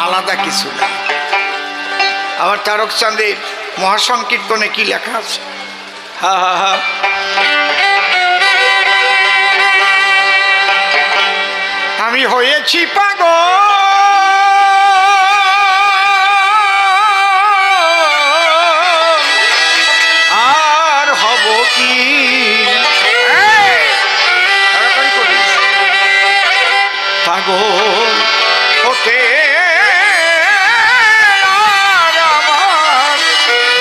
আলাদা কিছু না। আমার তারক চাঁদের মহাসংকীর্তনে কি লেখা আছে? হা হা হা, আমি হয়েছি পাগল আর হব কি, পাগল হতে আর আমার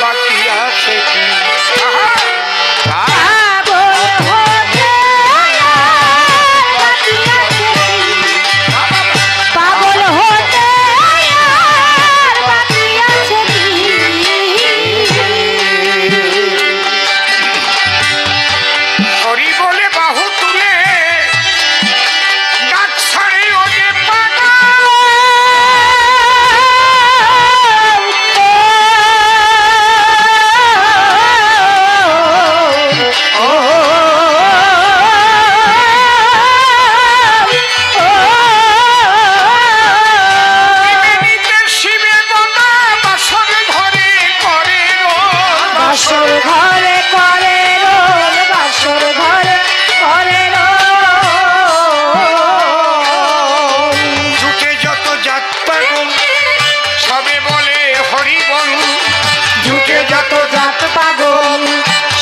বাকি আছে কি?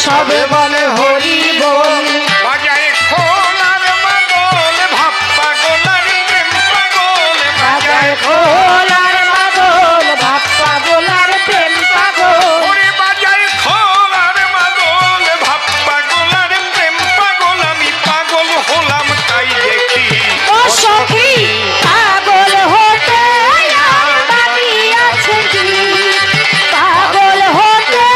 সবে বলে হরি বল, বাজায় খোল আর মাদল ভাব পাগল আর প্রেম পাগল, বাজায় খোল আর মাদল ভাব পাগল আর প্রেম পাগল, ওরে বাজায় খোল আর মাদল ভাব পাগল আর প্রেম পাগল। আমি পাগল হলাম তাই দেখি ও সখী পাগল হতে আর বাকি আছে কি, পাগল হতে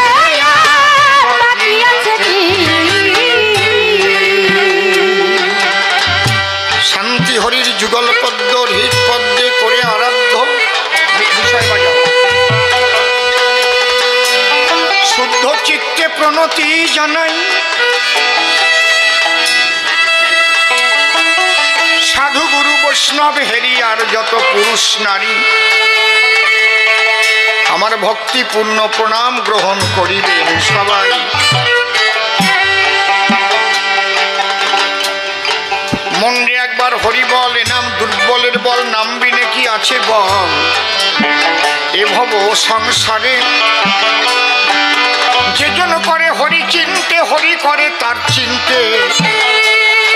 আর বাকি আছে কি। শান্তি হরির যুগল পদ্ম হৃদ পদ্মে করে আরাধ্য বিষয় বাজাও, শুদ্ধ চিত্তে প্রণতি জানাই, সাধু গুরু বৈষ্ণব হেরি আর যত পুরুষ নারী আমার ভক্তিপূর্ণ প্রণাম গ্রহণ করিবেন সবাই। মনে একবার হরি বল, এ নাম দুর্বলের বল, নামবি নাকি আছে বল। এ ভব সংসারে যে জন করে হরি চিনতে, হরি করে তার চিনতে,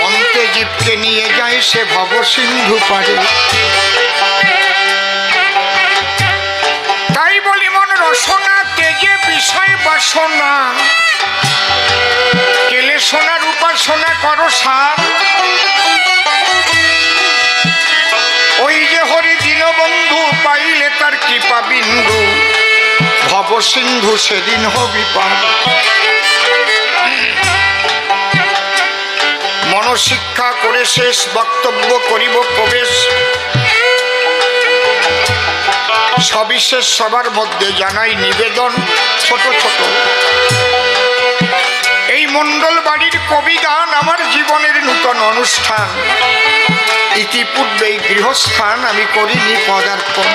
অন্তে জীবকে নিয়ে যায় সে ভব সিন্ধু পারে। তাই বলি মন রসনা তেজে বিষয় বাসনা, কেলে সোনার উপাসনা করো সার। ওই যে হরি দীনবন্ধু পাইলে তার কৃপা বিন্দু, ভব সিন্ধু সেদিন হবি পার। মনশিক্ষা করে শেষ বক্তব্য করিব প্রবেশ, সবিশেষ সবার মধ্যে জানাই নিবেদন ছোট ছোট। এই মণ্ডল বাড়ির কবি গান আমার জীবনের নূতন অনুষ্ঠান, ইতিপূর্বে এই গৃহস্থান আমি করিনি পদার্পণ।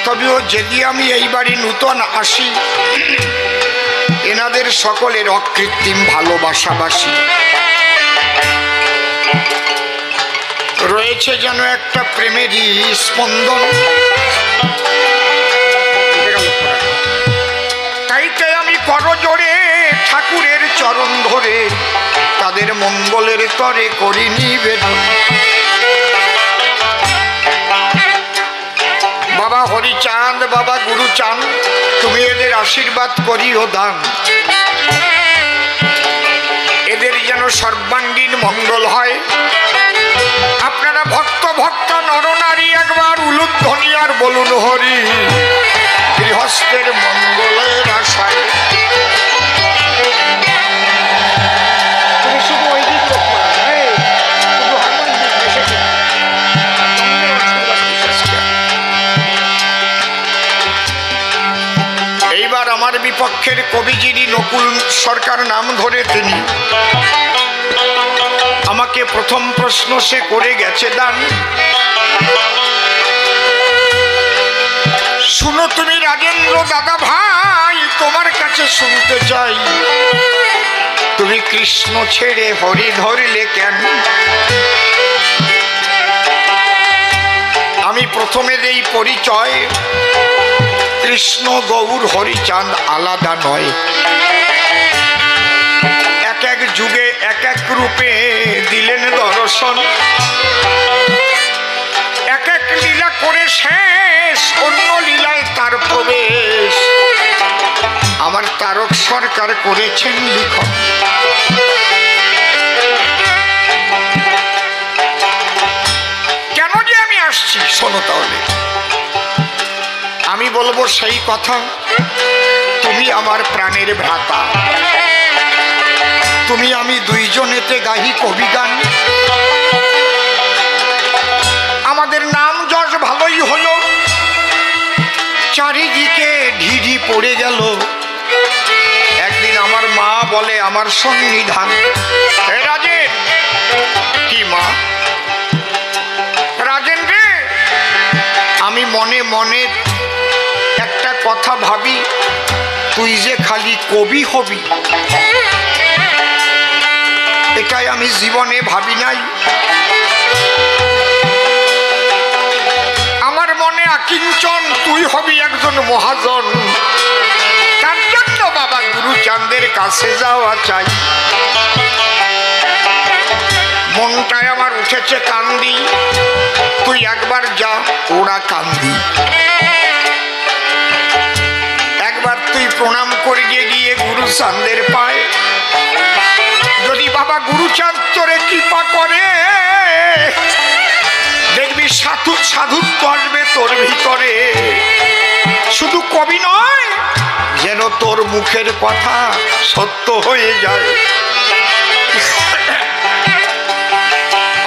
তবেও যদি আমি এই বাড়ি নূতন আসি, এনাদের সকলের অকৃত্রিম ভালোবাসাবাসী রয়েছে যেন একটা প্রেমেরই স্পন্দন। তাইতে আমি করজোড়ে ঠাকুরের চরণ ধরে তাদের মঙ্গলের তরে করি নিবেদন। বাবা হরিচাঁদ, বাবা গুরুচাঁদ, তুমি এদের আশীর্বাদ করিও দান, এদের যেন সর্বাঙ্গীন মঙ্গল হয়। আপনারা ভক্ত ভক্তা নরনারী একবার উলুধ্বনি আর বলুন হরি, গৃহস্থের মঙ্গলের আশায়। এইবার আমার বিপক্ষের কবি যিনি নকুল সরকার নাম ধরে, তিনি আমাকে প্রথম প্রশ্ন সে করে গেছে দান। শোনো তুমি রাজেন্দ্র দাদা ভাই, তোমার কাছে শুনতে চাই, তুমি কৃষ্ণ ছেড়ে হরি ধরলে কেন? আমি প্রথমে দেই পরিচয়, কৃষ্ণ গৌর হরিচাঁদ আলাদা নয়। এক এক যুগে এক এক রূপে দিলেন দর্শন, এক এক লীলা করে শেষ, অন্য লীলায় তার প্রবেশ। আমার তারক সরকার করেছেন লিখন। কেন যে আমি আসছি শোনো তাহলে। আমি বলবো সেই কথা, তুমি আমার প্রাণের ভ্রাতা, তুমি আমি দুইজনেতে গাহি কবি গান। আমাদের নাম যশ ভালোই হলো, চারিদিকে ঢিঢি পড়ে গেল। একদিন আমার মা বলে আমার সন্নিধান, হে রাজেন। কি মা? রাজেন রে, আমি মনে মনে একটা কথা ভাবি, তুই যে খালি কবি হবি এটাই আমি জীবনে ভাবি নাই। আমার মনে আকিঞ্চন তুই হবি একজন মহাজন, তার জন্য বাবা গুরুচাঁদের কাছে যাওয়া চাই। মনটায় আমার উঠেছে কান্দি, তুই একবার যা, ওরা কান্দি। একবার তুই প্রণাম করে গিয়ে গুরুচাঁদের পায়, যদি বাবা গুরুচাঁদ তোরে কৃপা করে, দেখবি সাধুত্ব আসবে তোর ভিতরে। শুধু কবি নয়, যেন তোর মুখের কথা সত্য হয়ে যায়।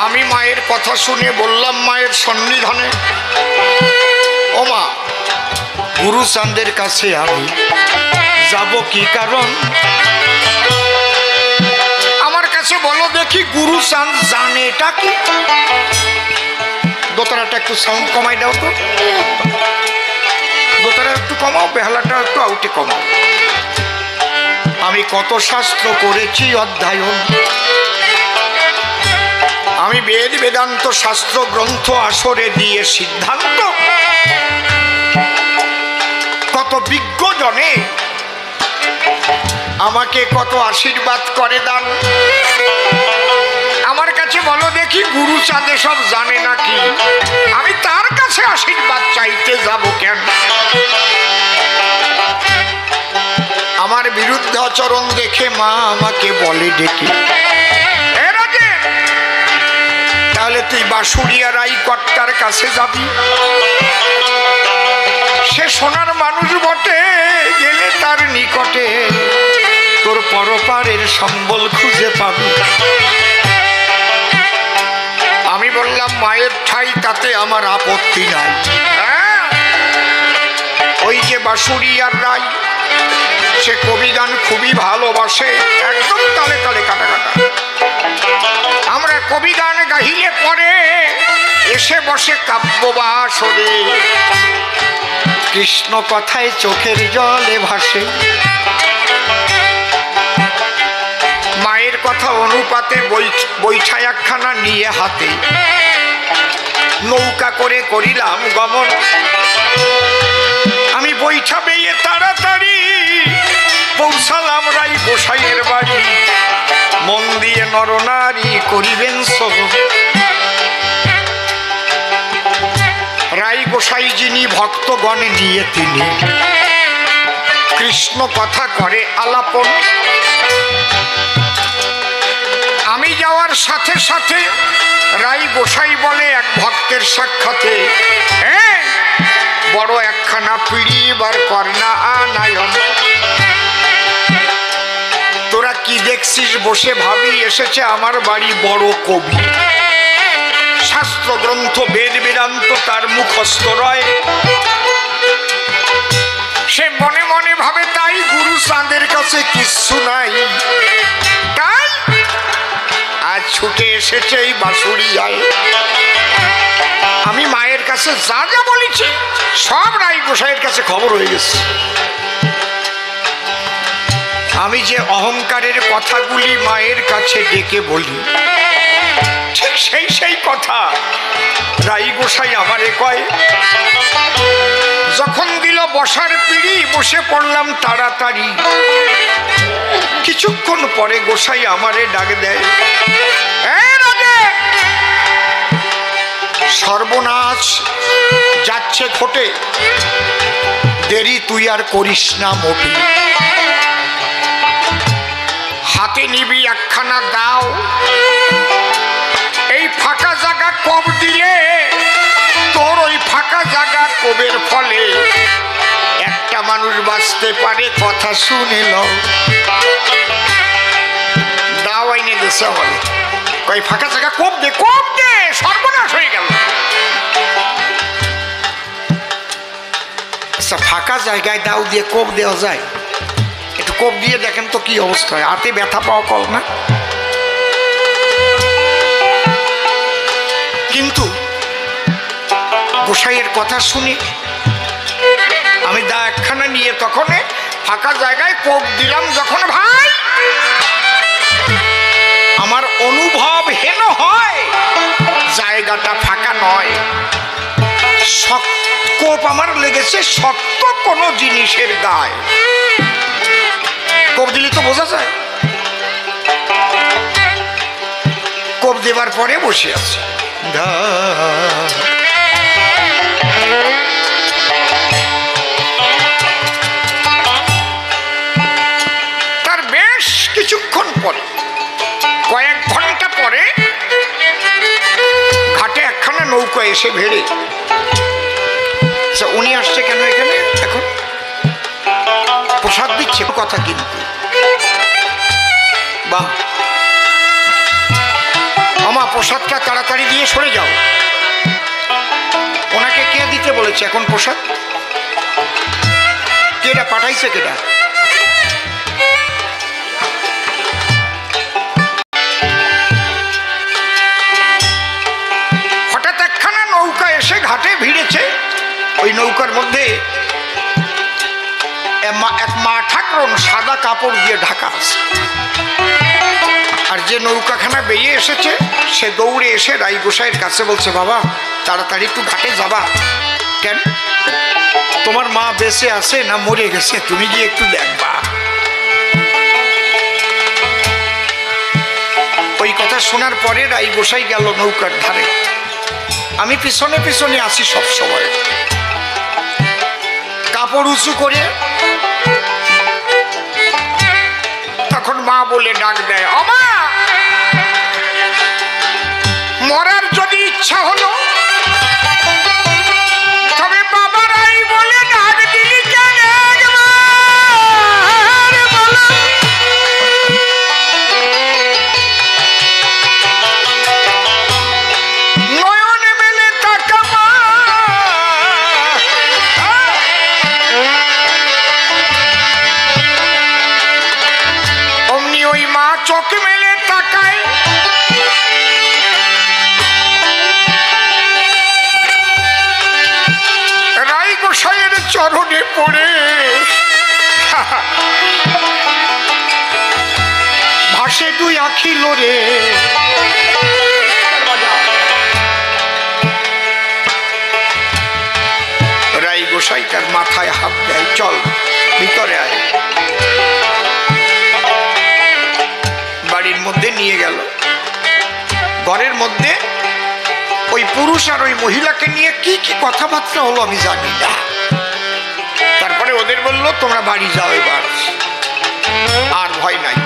আমি মায়ের কথা শুনে বললাম মায়ের সন্নিধানে, ও মা, গুরুচাঁদের কাছে আমি যাব কি কারণ? আমার কাছে বলো দেখি গুরুচাঁদ জানে এটা কি? দোতারাটা একটু সাউন্ড কমাই দাও তো, দোতারা একটু কমাও, বেহালাটা একটু আউটে কমাও। আমি কত শাস্ত্র করেছি অধ্যয়ন, আমি বেদ বেদান্ত শাস্ত্র গ্রন্থ আসরে দিয়ে সিদ্ধান্ত। কত বিজ্ঞ জনে আমাকে কত আশীর্বাদ করে দান। আমার কাছে বলো দেখি গুরুচাঁদ সব জানে নাকি? আমি তার কাছে আশীর্বাদ চাইতে যাব কেন? আমার বিরুদ্ধে আচরণ দেখে মা আমাকে বলে ডেকে, তাহলে তুই বাঁশুড়িয়া রাই কর্তার কাছে যাবি, সে সোনার মানুষ বটে, গেলে তার নিকটে তোর পরপারের সম্বল খুঁজে পাবি। আমি বললাম মায়ের ঠাই, তাতে আমার আপত্তি নাই। ওই যে বাঁশুড়িয়ার রাই, সে কবি গান খুবই ভালোবাসে, একদম তালে তালে কাটা কাটা। আমরা কবি গান গাহিলে পরে এসে বসে কাব্যবাসরে, কৃষ্ণ কথায় চোখের জলে ভাসে। মায়ের কথা অনুপাতে বৈঠা একখানা নিয়ে হাতে, নৌকা করে করিলাম গমন। আমি বৈঠা বেয়ে তাড়াতাড়ি পৌঁছালাম রাই গোসাইয়ের বাড়ি। মন দিয়ে নরনারী করিবেন শ্রবণ। রাই গোসাই যিনি ভক্তগণে নিয়ে তিনি কৃষ্ণ কথা করে আলাপন। আমি যাওয়ার সাথে সাথে রাই গোসাই বলে এক ভক্তের সাক্ষাতে, বড় একখানা পিড়ি বার করনা আনায়ন। তোরা কি দেখছিস বসে? ভাবি এসেছে আমার বাড়ি বড় কবি, শাস্ত্র গ্রন্থ বেদ বেদান্ত তার মুখস্থ রয়। সে মনে মনে ভাবে তাই গুরুচাঁদের কাছে কিচ্ছু নাই, তাই আজ ছুটে এসেছে এই বাঁশুড়িয়ায়। আমি মায়ের কাছে যা যা বলেছি সব রায় গোসাইয়ের কাছে খবর হয়ে গেছে। আমি যে অহংকারের কথাগুলি মায়ের কাছে ডেকে বলি, ঠিক সেই কথা রাই গোসাই আমারে কয়। যখন দিল বসার পিড়ি, বসে পড়লাম তাড়াতাড়ি। কিছুক্ষণ পরে গোসাই আমারে ডাক দেয়, সর্বনাশ যাচ্ছে ঘটে, দেরি তুই আর করিস না মোটি। হাতে নিবি একখানা দাও, এই ফাঁকা জায়গা কব দিলে তোর ওই ফাঁকা জায়গা কবের ফলে একটা মানুষ বাঁচতে পারে, কথা শুনে লও। দাও আইনে দেশে বলে কই ফাঁকা জায়গা কব দে, কব দে, সর্বনাশ হয়ে গেল। আচ্ছা, ফাঁকা জায়গায় দাও দিয়ে কোপ দেওয়া যায়? একটু কোপ দিয়ে দেখেন তো কি অবস্থা হয়। হাতে ব্যথা পাওয়া কল না? কিন্তু গোসাইয়ের কথা শুনি আমি দা একখানা নিয়ে তখন ফাঁকা জায়গায় কোপ দিলাম। যখন ভাই আমার অনুভব হেন হয় জায়গাটা ফাঁকা নয়, কোপ আমার লেগেছে শক্ত কোনো জিনিসের গায়ে। কোপ দিলে তো বোঝা যায়। কোপ দেবার পরে বসে আছে। তার বেশ কিছুক্ষণ পরে, কয়েক ঘন্টা পরে ঘাটে একখানা নৌকা এসে ভেড়ে। উনি আসছে কেন এখানে? এখন প্রসাদ দিচ্ছে কথা, কিন্তু বাহ, আমা প্রসাদটা তাড়াতাড়ি দিয়ে সরে যাও। ওনাকে কে দিতে বলেছে এখন প্রসাদ? কেডা পাঠাইছে? কেডা? হঠাৎ একখানা নৌকা এসে ঘাটে ভিড়েছে। ওই নৌকার মধ্যে এক মা ঠাকুরন সাদা কাপড় দিয়ে ঢাকা আছে। আর যে নৌকাখানা বেরিয়ে এসেছে সে দৌড়ে এসে রাই গোসাইয়ের কাছে বলছে, বাবা তাড়াতাড়ি একটু ঘাটে যাবা। কেন? তোমার মা বেঁচে আছে না মরে গেছে, তুমি গিয়ে একটু দেখবা। ওই কথা শোনার পরে রাই গোসাই গেল নৌকার ধারে। আমি পিছনে পিছনে আসি সব সময়। কাপড় উঁচু করে তখন মা বলে ডাক দেয়, আমা মরার যদি ইচ্ছা হলো তবে বাবারাই বলে ডাক দিলি কেন? নয়ন মেলে তাকা মা, অমনি ওই মা চোখ মেলে তাকায়। রাই গোসাইয়ের চরণে পড়ে ভাসে দুই আখি লোরে। রাই গোসাই তার মাথায় হাত দেয়, চল ভিতরে আয়। বাড়ির মধ্যে নিয়ে গেল। ঘরের মধ্যে ওই পুরুষ আর ওই মহিলাকে নিয়ে কি কি কথাবার্তা হলো আমি জানি না। তারপরে ওদের বললো, তোমরা বাড়ি যাও এবার, আর ভয় নাই।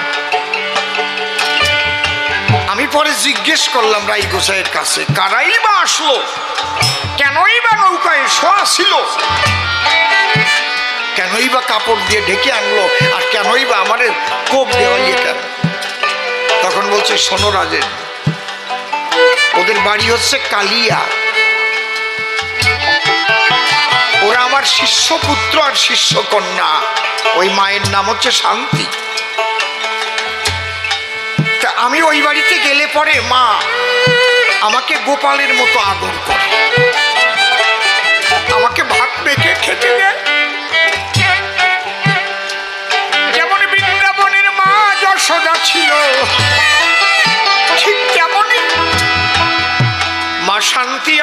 আমি পরে জিজ্ঞেস করলাম রাই গোসাইয়ের কাছে, কারাই বা আসলো, কেনই বা নৌকায় শোয়া ছিল, কেনই বা কাপড় দিয়ে ঢেকে আনলো, আর কেনই বা আমাদের কোপ দেওয়াইয়ে কেন? তখন বলছে, শোনো রাজেন, ওদের বাড়ি হচ্ছে কালিয়া, ওরা আমার শিষ্যপুত্র আর শিষ্যকন্যা। ওই মায়ের নাম হচ্ছে শান্তি। তা আমি ওই বাড়িতে গেলে পরে মা আমাকে গোপালের মতো আদর করে।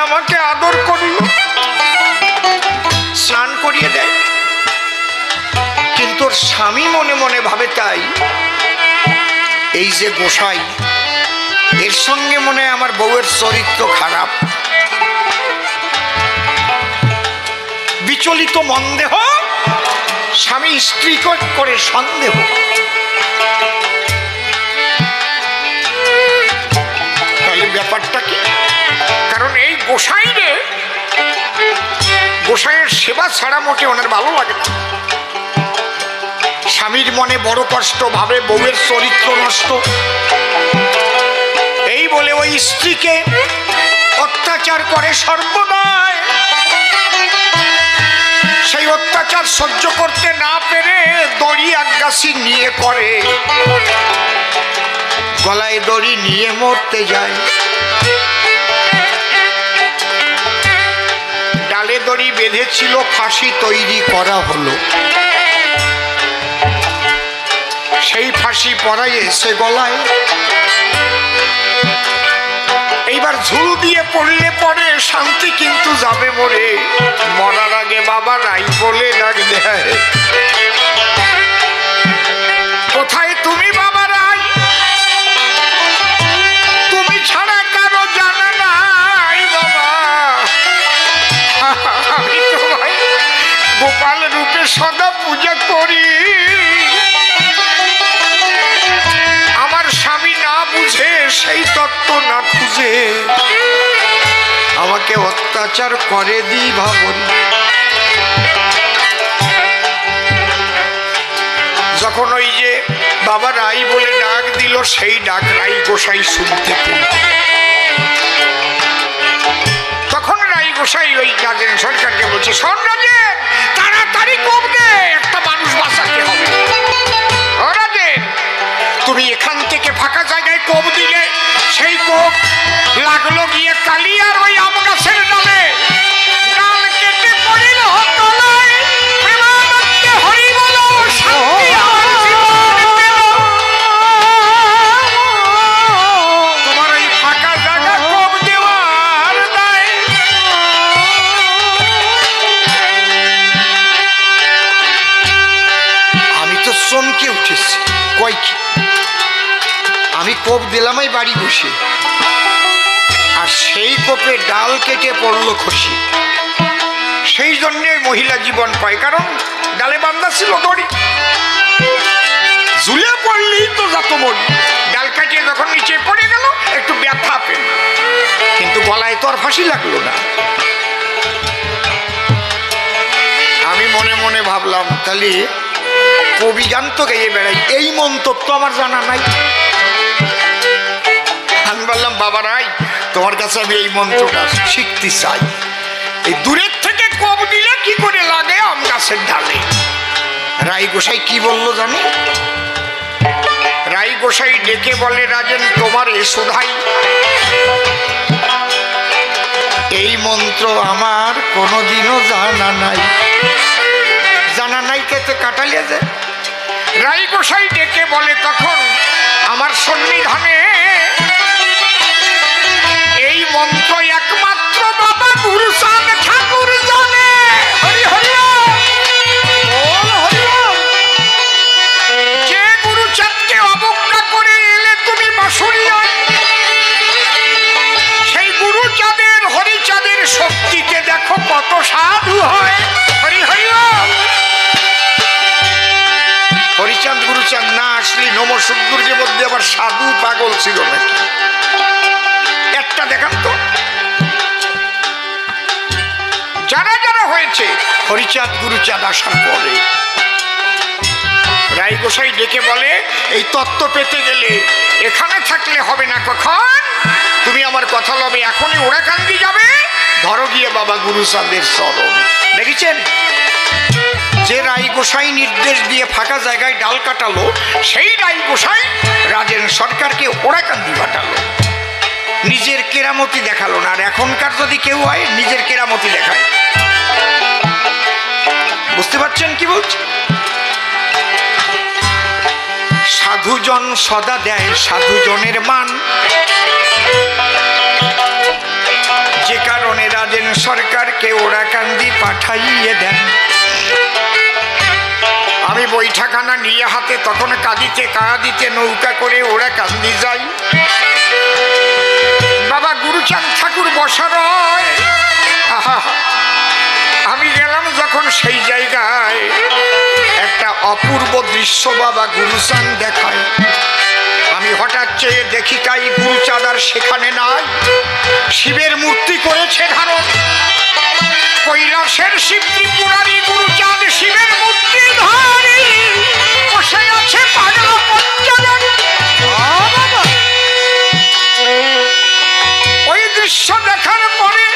আমাকে আদর করল, স্নান করিয়ে দেয়, কিন্তু ওর স্বামী মনে মনে ভাবে তাই এই যে গোসাই, এর সঙ্গে মনে হয় আমার বউয়ের চরিত্র খারাপ। বিচলিত মন্দেহ, স্বামী স্ত্রী করে সন্দেহ। তাহলে ব্যাপারটা কি? কারণ এই গোসাইয়ের সেবা ছাড়া মোটে ওনার ভালো লাগে না। স্বামীর মনে বড় কষ্ট, ভাবে বউয়ের চরিত্র নষ্ট, এই বলে ওই স্ত্রীকে অত্যাচার করে সর্বদাই। সেই অত্যাচার সহ্য করতে না পেরে দড়ি আজ্ঞাসী নিয়ে করে, গলায় দড়ি নিয়ে মরতে যায়। ডালে দড়ি বেঁধেছিল, ফাঁসি তৈরি করা হলো, সেই ফাঁসি পরাই এসে গলায়। এইবার ঝুল দিয়ে পড়লে পরে শান্তি, কিন্তু যাবে মরে। মরার আগে বাবা রাই বলে ডাক দেয়, কোথায় তুমি বাবা রাই? তুমি ছাড়া কারো জানা নাই বাবা। আমি তোমায় গোপাল রূপে সদা পূজা করি। আমার স্বামী না বুঝে, সেই তত্ত্ব না খুঁজে আমাকে অত্যাচার করে দি ভাবনি। যখন ওই যে বাবা রাই বলে ডাক দিল, সেই ডাক রাই গোসাই শুনতে পেল। তখন রাই গোসাই ওই রাজেন সরকারকে বলছে, শোন রাজেন, তাড়াতাড়ি কোপ দে, একটা মানুষ বাঁচাতে হবে। ও রাজেন, তুমি এখান থেকে ফাঁকা জায়গায় কোপ দিলে, সেই কোপ লাগলো গিয়ে কালিয়ার ওই আম গাছের ডালে। ডাল কেটে পড়িল তলায়, প্রেমানন্দে হরি বলো, শান্তি আমার জীবন পেল। তোমার ওই ফাঁকা জায়গা কোপ দেওয়ার দায়। আমি তো চমকে উঠেছি, কয় কি আমি কোপ দিলামই বাড়ি বসে, আর সেই কোপে ডাল কেটে পড়লো খসি। সেই জন্যে মহিলা জীবন পায়, কারণ ডালে বান্ধা ছিল দড়ি, ঝুলে পড়লেই তো যত মরি। ডাল কাটিয়ে যখন নিচে পড়ে গেল, একটু ব্যথা পেল, কিন্তু গলায় তো আর ফাঁসি লাগলো না। আমি মনে মনে ভাবলাম, তাহলে কবি গান তো গাইয়ে বেড়াই, এই মন্ত্র তো আমার জানা নাই। আমি বললাম, বাবা রাই, তোমার কাছে আমি এই মন্ত্রটা শিখতে চাই। এই দূরের থেকে কোপ দিলে কি করে লাগে আম গাছের ডালে। রাই গোসাই কি বললো জানি? রাই গোসাই ডেকে বলে, রাজেন, তোমার এ শোধাই, এই মন্ত্র আমার কোনোদিনও জানা নাই। জানা নাই কেতে কাটালিয়ে যায়। রাই গোসাই ডেকে বলে, তখন আমার সন্নিধানে এই মন্ত্র একমাত্র বাবা গুরুচাঁদ ঠাকুর জানে। হরি হরি যে গুরুচাঁদকে অবজ্ঞা করে এলে তুমি বাঁশুড়িয়ায়, সেই গুরুচাঁদের হরিচাঁদের শক্তিতে দেখো কত সাধু হয়। হরি হরি হরিচাঁদ গুরুচাঁদ না আসলে নমসুদ্দুর্গের মধ্যে আবার সাধু পাগল ছিল নাকি? একটা দেখান তো, যারা যারা হয়েছে হরিচাঁদ গুরুচাঁদ আসার পরে। রাই গোসাই ডেকে বলে, এই তত্ত্ব পেতে গেলে এখানে থাকলে হবে না, কখন তুমি আমার কথা লবে, এখনই ওরাকান্দি যাবে, ধরো গিয়ে বাবা গুরুচাঁদের চরণ। দেখেছেন, যে রাই গোসাই নির্দেশ দিয়ে ফাঁকা জায়গায় ডাল কাটালো, সেই রাই গোসাই রাজেন সরকারকে ওরাকান্দি পাঠালো। নিজের কেরামতি দেখালো না। আর এখনকার যদি কেউ হয়, নিজের কেরামতি দেখায়। বুঝতে পারছেন কি বলছি? সাধুজন সদা দেয় সাধুজনের মান, যে কারণে রাজেন সরকারকে ওরা কান্দি পাঠাইয়ে দেন। আমি বৈঠাখানা নিয়ে হাতে তখন কাঁদিতে নৌকা করে ওরা কান্দি যাই। বাবা গুরুচাঁদ ঠাকুর বসা রয়। আমি গেলাম যখন সেই জায়গায় একটা অপূর্ব দৃশ্য বাবা গুরুচাঁদ দেখায়। আমি হঠাৎ চেয়ে দেখি তাই গুরুচাঁদ আর সেখানে নাই, শিবের মূর্তি করেছে ধারণ। কৈলাসের শিব ত্রিপুরারি গুরুচাঁদ শিবের মূর্তি ধারী বসে আছে পাগল পঞ্চজন। ওই দৃশ্য দেখার পরে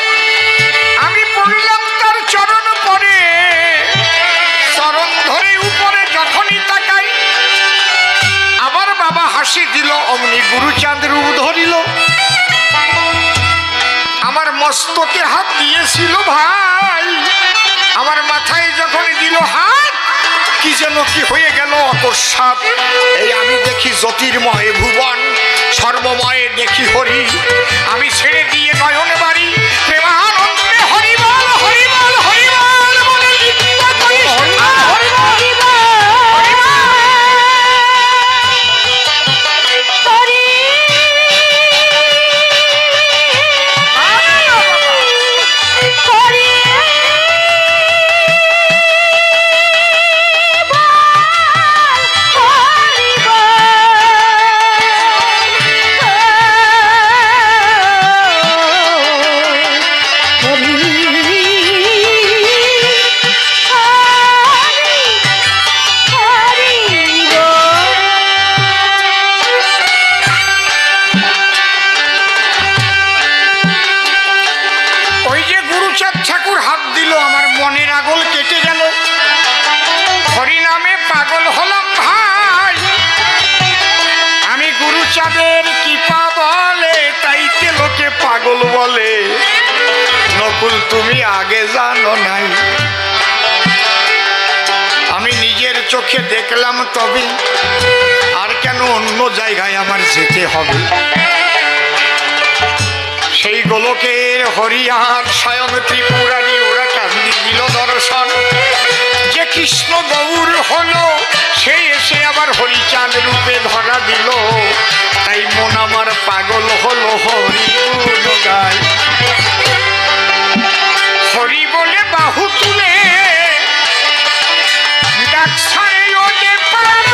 আমি পড়লাম তার চরণ পরে, চরণ ধরে উপরে যখনই তাকাই আবার বাবা হাসি দিল, অমনি গুরুচাঁদ রূপ ধরিল। আমার মস্তকে হাত দিয়েছিল ভাই, আমার মাথায় যখন দিল হাত কি যেন কি হয়ে গেল অকস্মাৎ। এই আমি দেখি জ্যোতির্ময় ভুবন, সর্বময় দেখি হরি। আমি ছেড়ে দিয়ে নয়ন বাড়ি প্রেমানন্দে হরিবল হরিবল হরিবল বলে লিপ্ত করি। পাগল বলে নকুল তুমি আগে জানো নাই। আমি নিজের চোখে দেখলাম, তবে আর কেন অন্য জায়গায় আমার যেতে হবে। সেই গোলকের হরিয়ার স্বয়ং ত্রিপুরারি ওরা কান্দি দিল দর্শন। যে কৃষ্ণ গৌর হলো সে এসে আবার হরিচাঁদ রূপে ধরা দিল। তাই মন আমার পাগল হলো হরি গুণ গায়। হরি বলে বাহু তুলে ডাকছাড়ে ওঠে প্রাণ।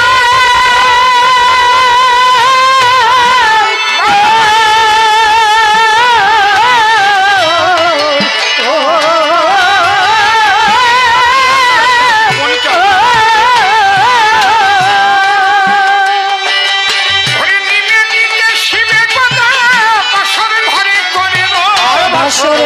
বাসর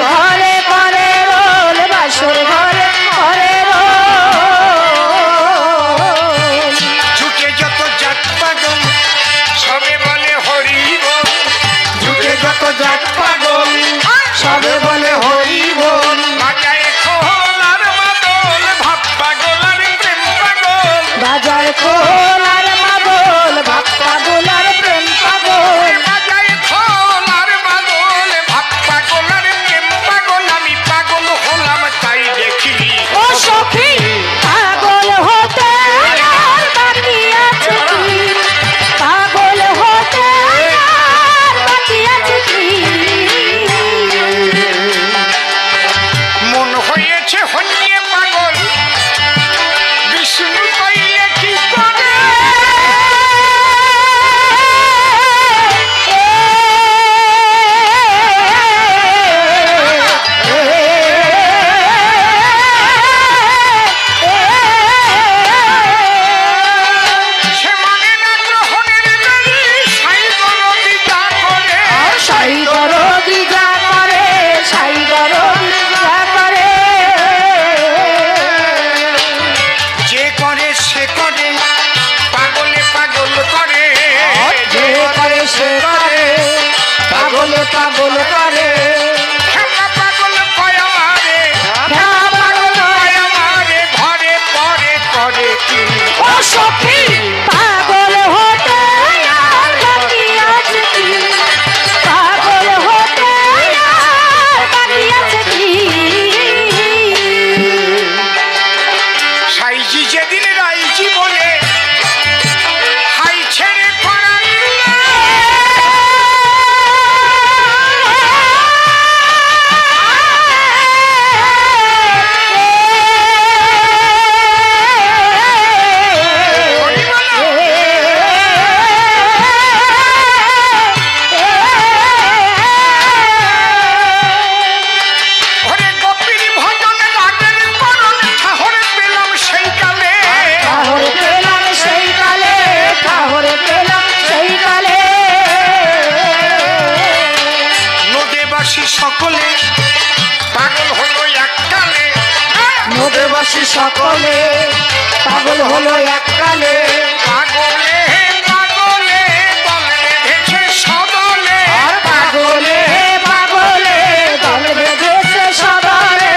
আসি সকলে পাগল হলো এককালে পাগলে পাগলে দল বেঁধেছে সদলে আর পাগলে পাগলে দল বেঁধেছে সদলে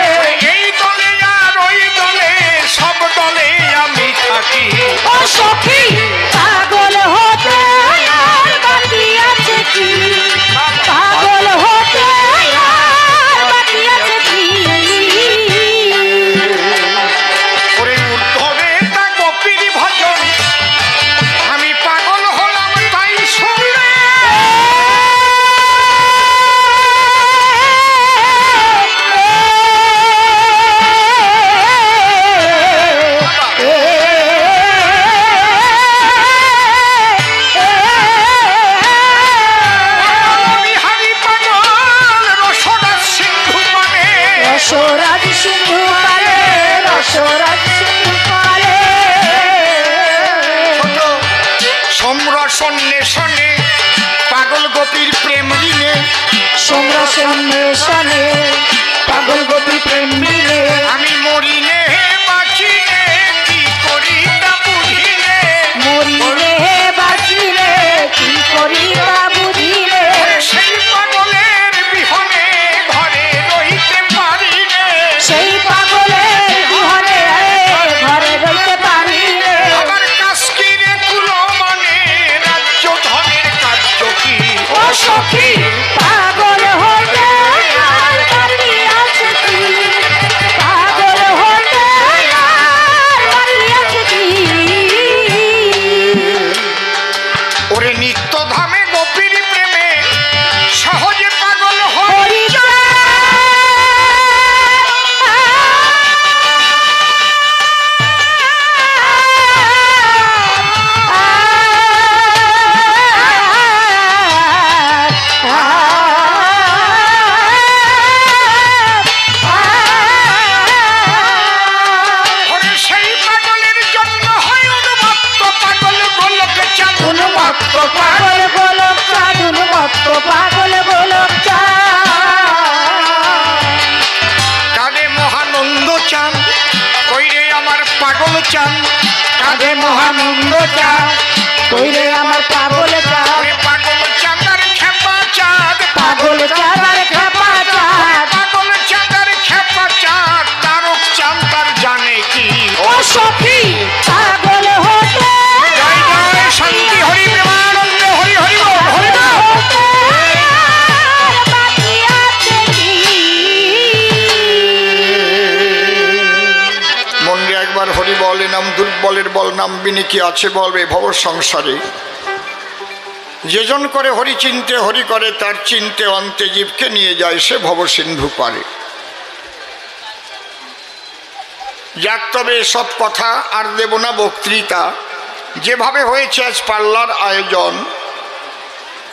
এই দলে আর ওই দলে সব দলে আমি থাকি ও সখী পাগল হতে আর বাকি আছে কি পাগল হতে আর বাকি আছে কি ওরে উদ্ধবে তা গোপীর ভজন আমি পাগল হলাম তাই শুনলে আমি হারি পাগল রসনা সিন্ধু মানে রসরাজ সিন্ধু কালে রসরাজ সিন্ধু কালে সম্রসন্বেষণে পাগল গোপীর প্রেম ঋণে সম্রাসন্বেষণে পাগল গোপী প্রেম মিলে আমি মরিলে বাঁচিলে কি করি তা বুঝিলে মরিলে বাঁচিলে কি করি তা বুঝিলে সেই পাগলের বিহনে ঘরে রইতে পারিলে সেই পাগলের বিহনে ঘরে রইতে পারিলে আমার কাশ্মীরে তুলো মানে রাজ্য ধনের কার্য কি ও সখী পাগল হতে আর বাকি আছে কি পাগল হতে আর বাকি আছে কি ওরে নিত্য ধামে গোপীর প্রেমে সহজে পাগল হই হরি ওরে সেই পাগলের জন্য হয় উন্মত্ত পাগল গোলকে চাঁদ উন্মত্ত পাগল গোলক চাঁদ উন্মত্ত পাগল গোলক চাঁদ কাঁদে মহানন্দ চাঁদ কইরে আমার পাগল চাঁদ কাঁদে মহানন্দ চাঁদ কইরে আমার পাগল চাঁদ ওরে পাগল চাঁদার খেপা চাঁদ পাগল চাঁদ আর খেপা চাঁদ পাগল চাঁদার খেপা চাঁদ তারক চাঁদ তার জানে কি ও সখী পাগল হতে জয় জয় শান্তি হরি প্রেমানন্দ হরি হরি বল, হরি বল। হতে আর বাকি আছে কি মন্দিরে একবার হরি বলে নাম দুর্বলের বল নাম বিনে কি আছে বলবে ভব সংসারে যেজন করে হরি চিনতে হরি করে তার চিনতে অন্তে জীবকে নিয়ে যায় সে ভব সিন্ধু পারে যাক তবে সব কথা আর দেব না বক্তৃতা যেভাবে হয়েছে আজ পাল্লার আয়োজন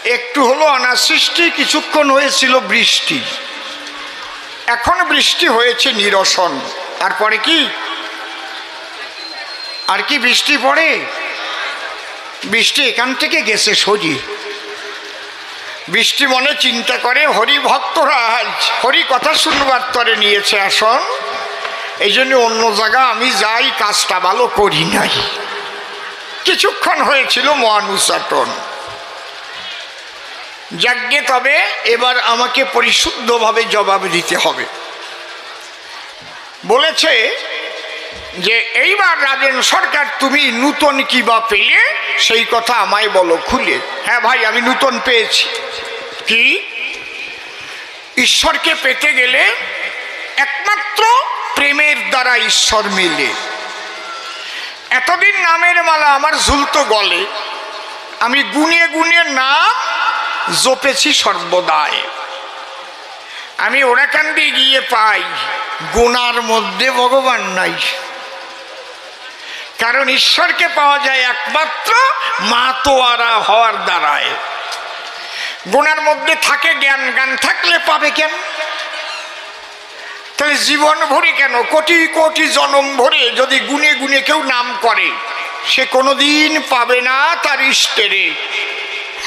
একটু হলো অনাসৃষ্টি কিছুক্ষণ হয়েছিল বৃষ্টি এখন বৃষ্টি হয়েছে নিরসন আর পরে কি আর কি বৃষ্টি পড়ে বৃষ্টি এখান থেকে গেছে সজি বৃষ্টি মনে চিন্তা করে হরি ভক্তরা আজ হরি কথা শুনবার তরে নিয়েছে আসন এই জন্য অন্য জায়গা আমি যাই কাজটা ভালো করি নাই কিছুক্ষণ হয়েছিল মহানুচাটন যাজ্ঞে তবে এবার আমাকে পরিশুদ্ধভাবে জবাব দিতে হবে বলেছে যে এইবার রাজেন সরকার তুমি নূতন কি বা পেলে সেই কথা আমায় বলো খুলে হ্যাঁ ভাই আমি নূতন পেয়েছি কি ঈশ্বরকে পেতে গেলে একমাত্র প্রেমের দ্বারা ঈশ্বর মেলে এতদিন নামের মালা আমার ঝুলতো গলে আমি গুনে গুনে নাম জপেছি সর্বদায় আমি ওরাকান্দি গিয়ে পাই গুনার মধ্যে ভগবান নাই কারণ ঈশ্বরকে পাওয়া যায় একমাত্র মাতোয়ারা হওয়ার দ্বারায় গুনার মধ্যে থাকে জ্ঞান জ্ঞান থাকলে পাবে কেন তাহলে জীবন ভরে কেন কোটি কোটি জনম ভরে যদি গুনে গুনে কেউ নাম করে সে কোনোদিন পাবে না তার ইষ্টেরে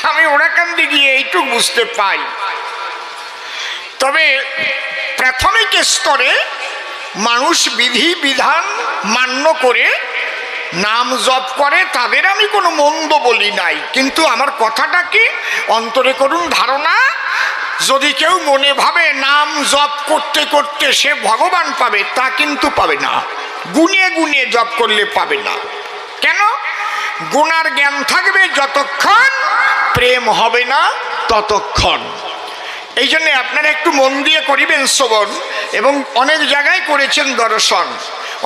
আমি ওরাকান্দি গিয়ে এইটুকু বুঝতে পাই তবে প্রাথমিক স্তরে মানুষ বিধি বিধান মান্য করে নাম জপ করে, তাদের আমি কোনো মন্দ বলি নাই, কিন্তু আমার কথাটা কি অন্তরে করুন ধারণা, যদি কেউ মনে ভাবে নাম জপ করতে করতে সে ভগবান পাবে, তা কিন্তু পাবে না। গুনে গুনে জপ করলে পাবে না। কেন? গুণার জ্ঞান থাকবে যতক্ষণ, প্রেম হবে না ততক্ষণ। এই জন্য আপনারা একটু মন দিয়ে করিবেন শ্রবণ, এবং অনেক জায়গায় করেছেন দর্শন।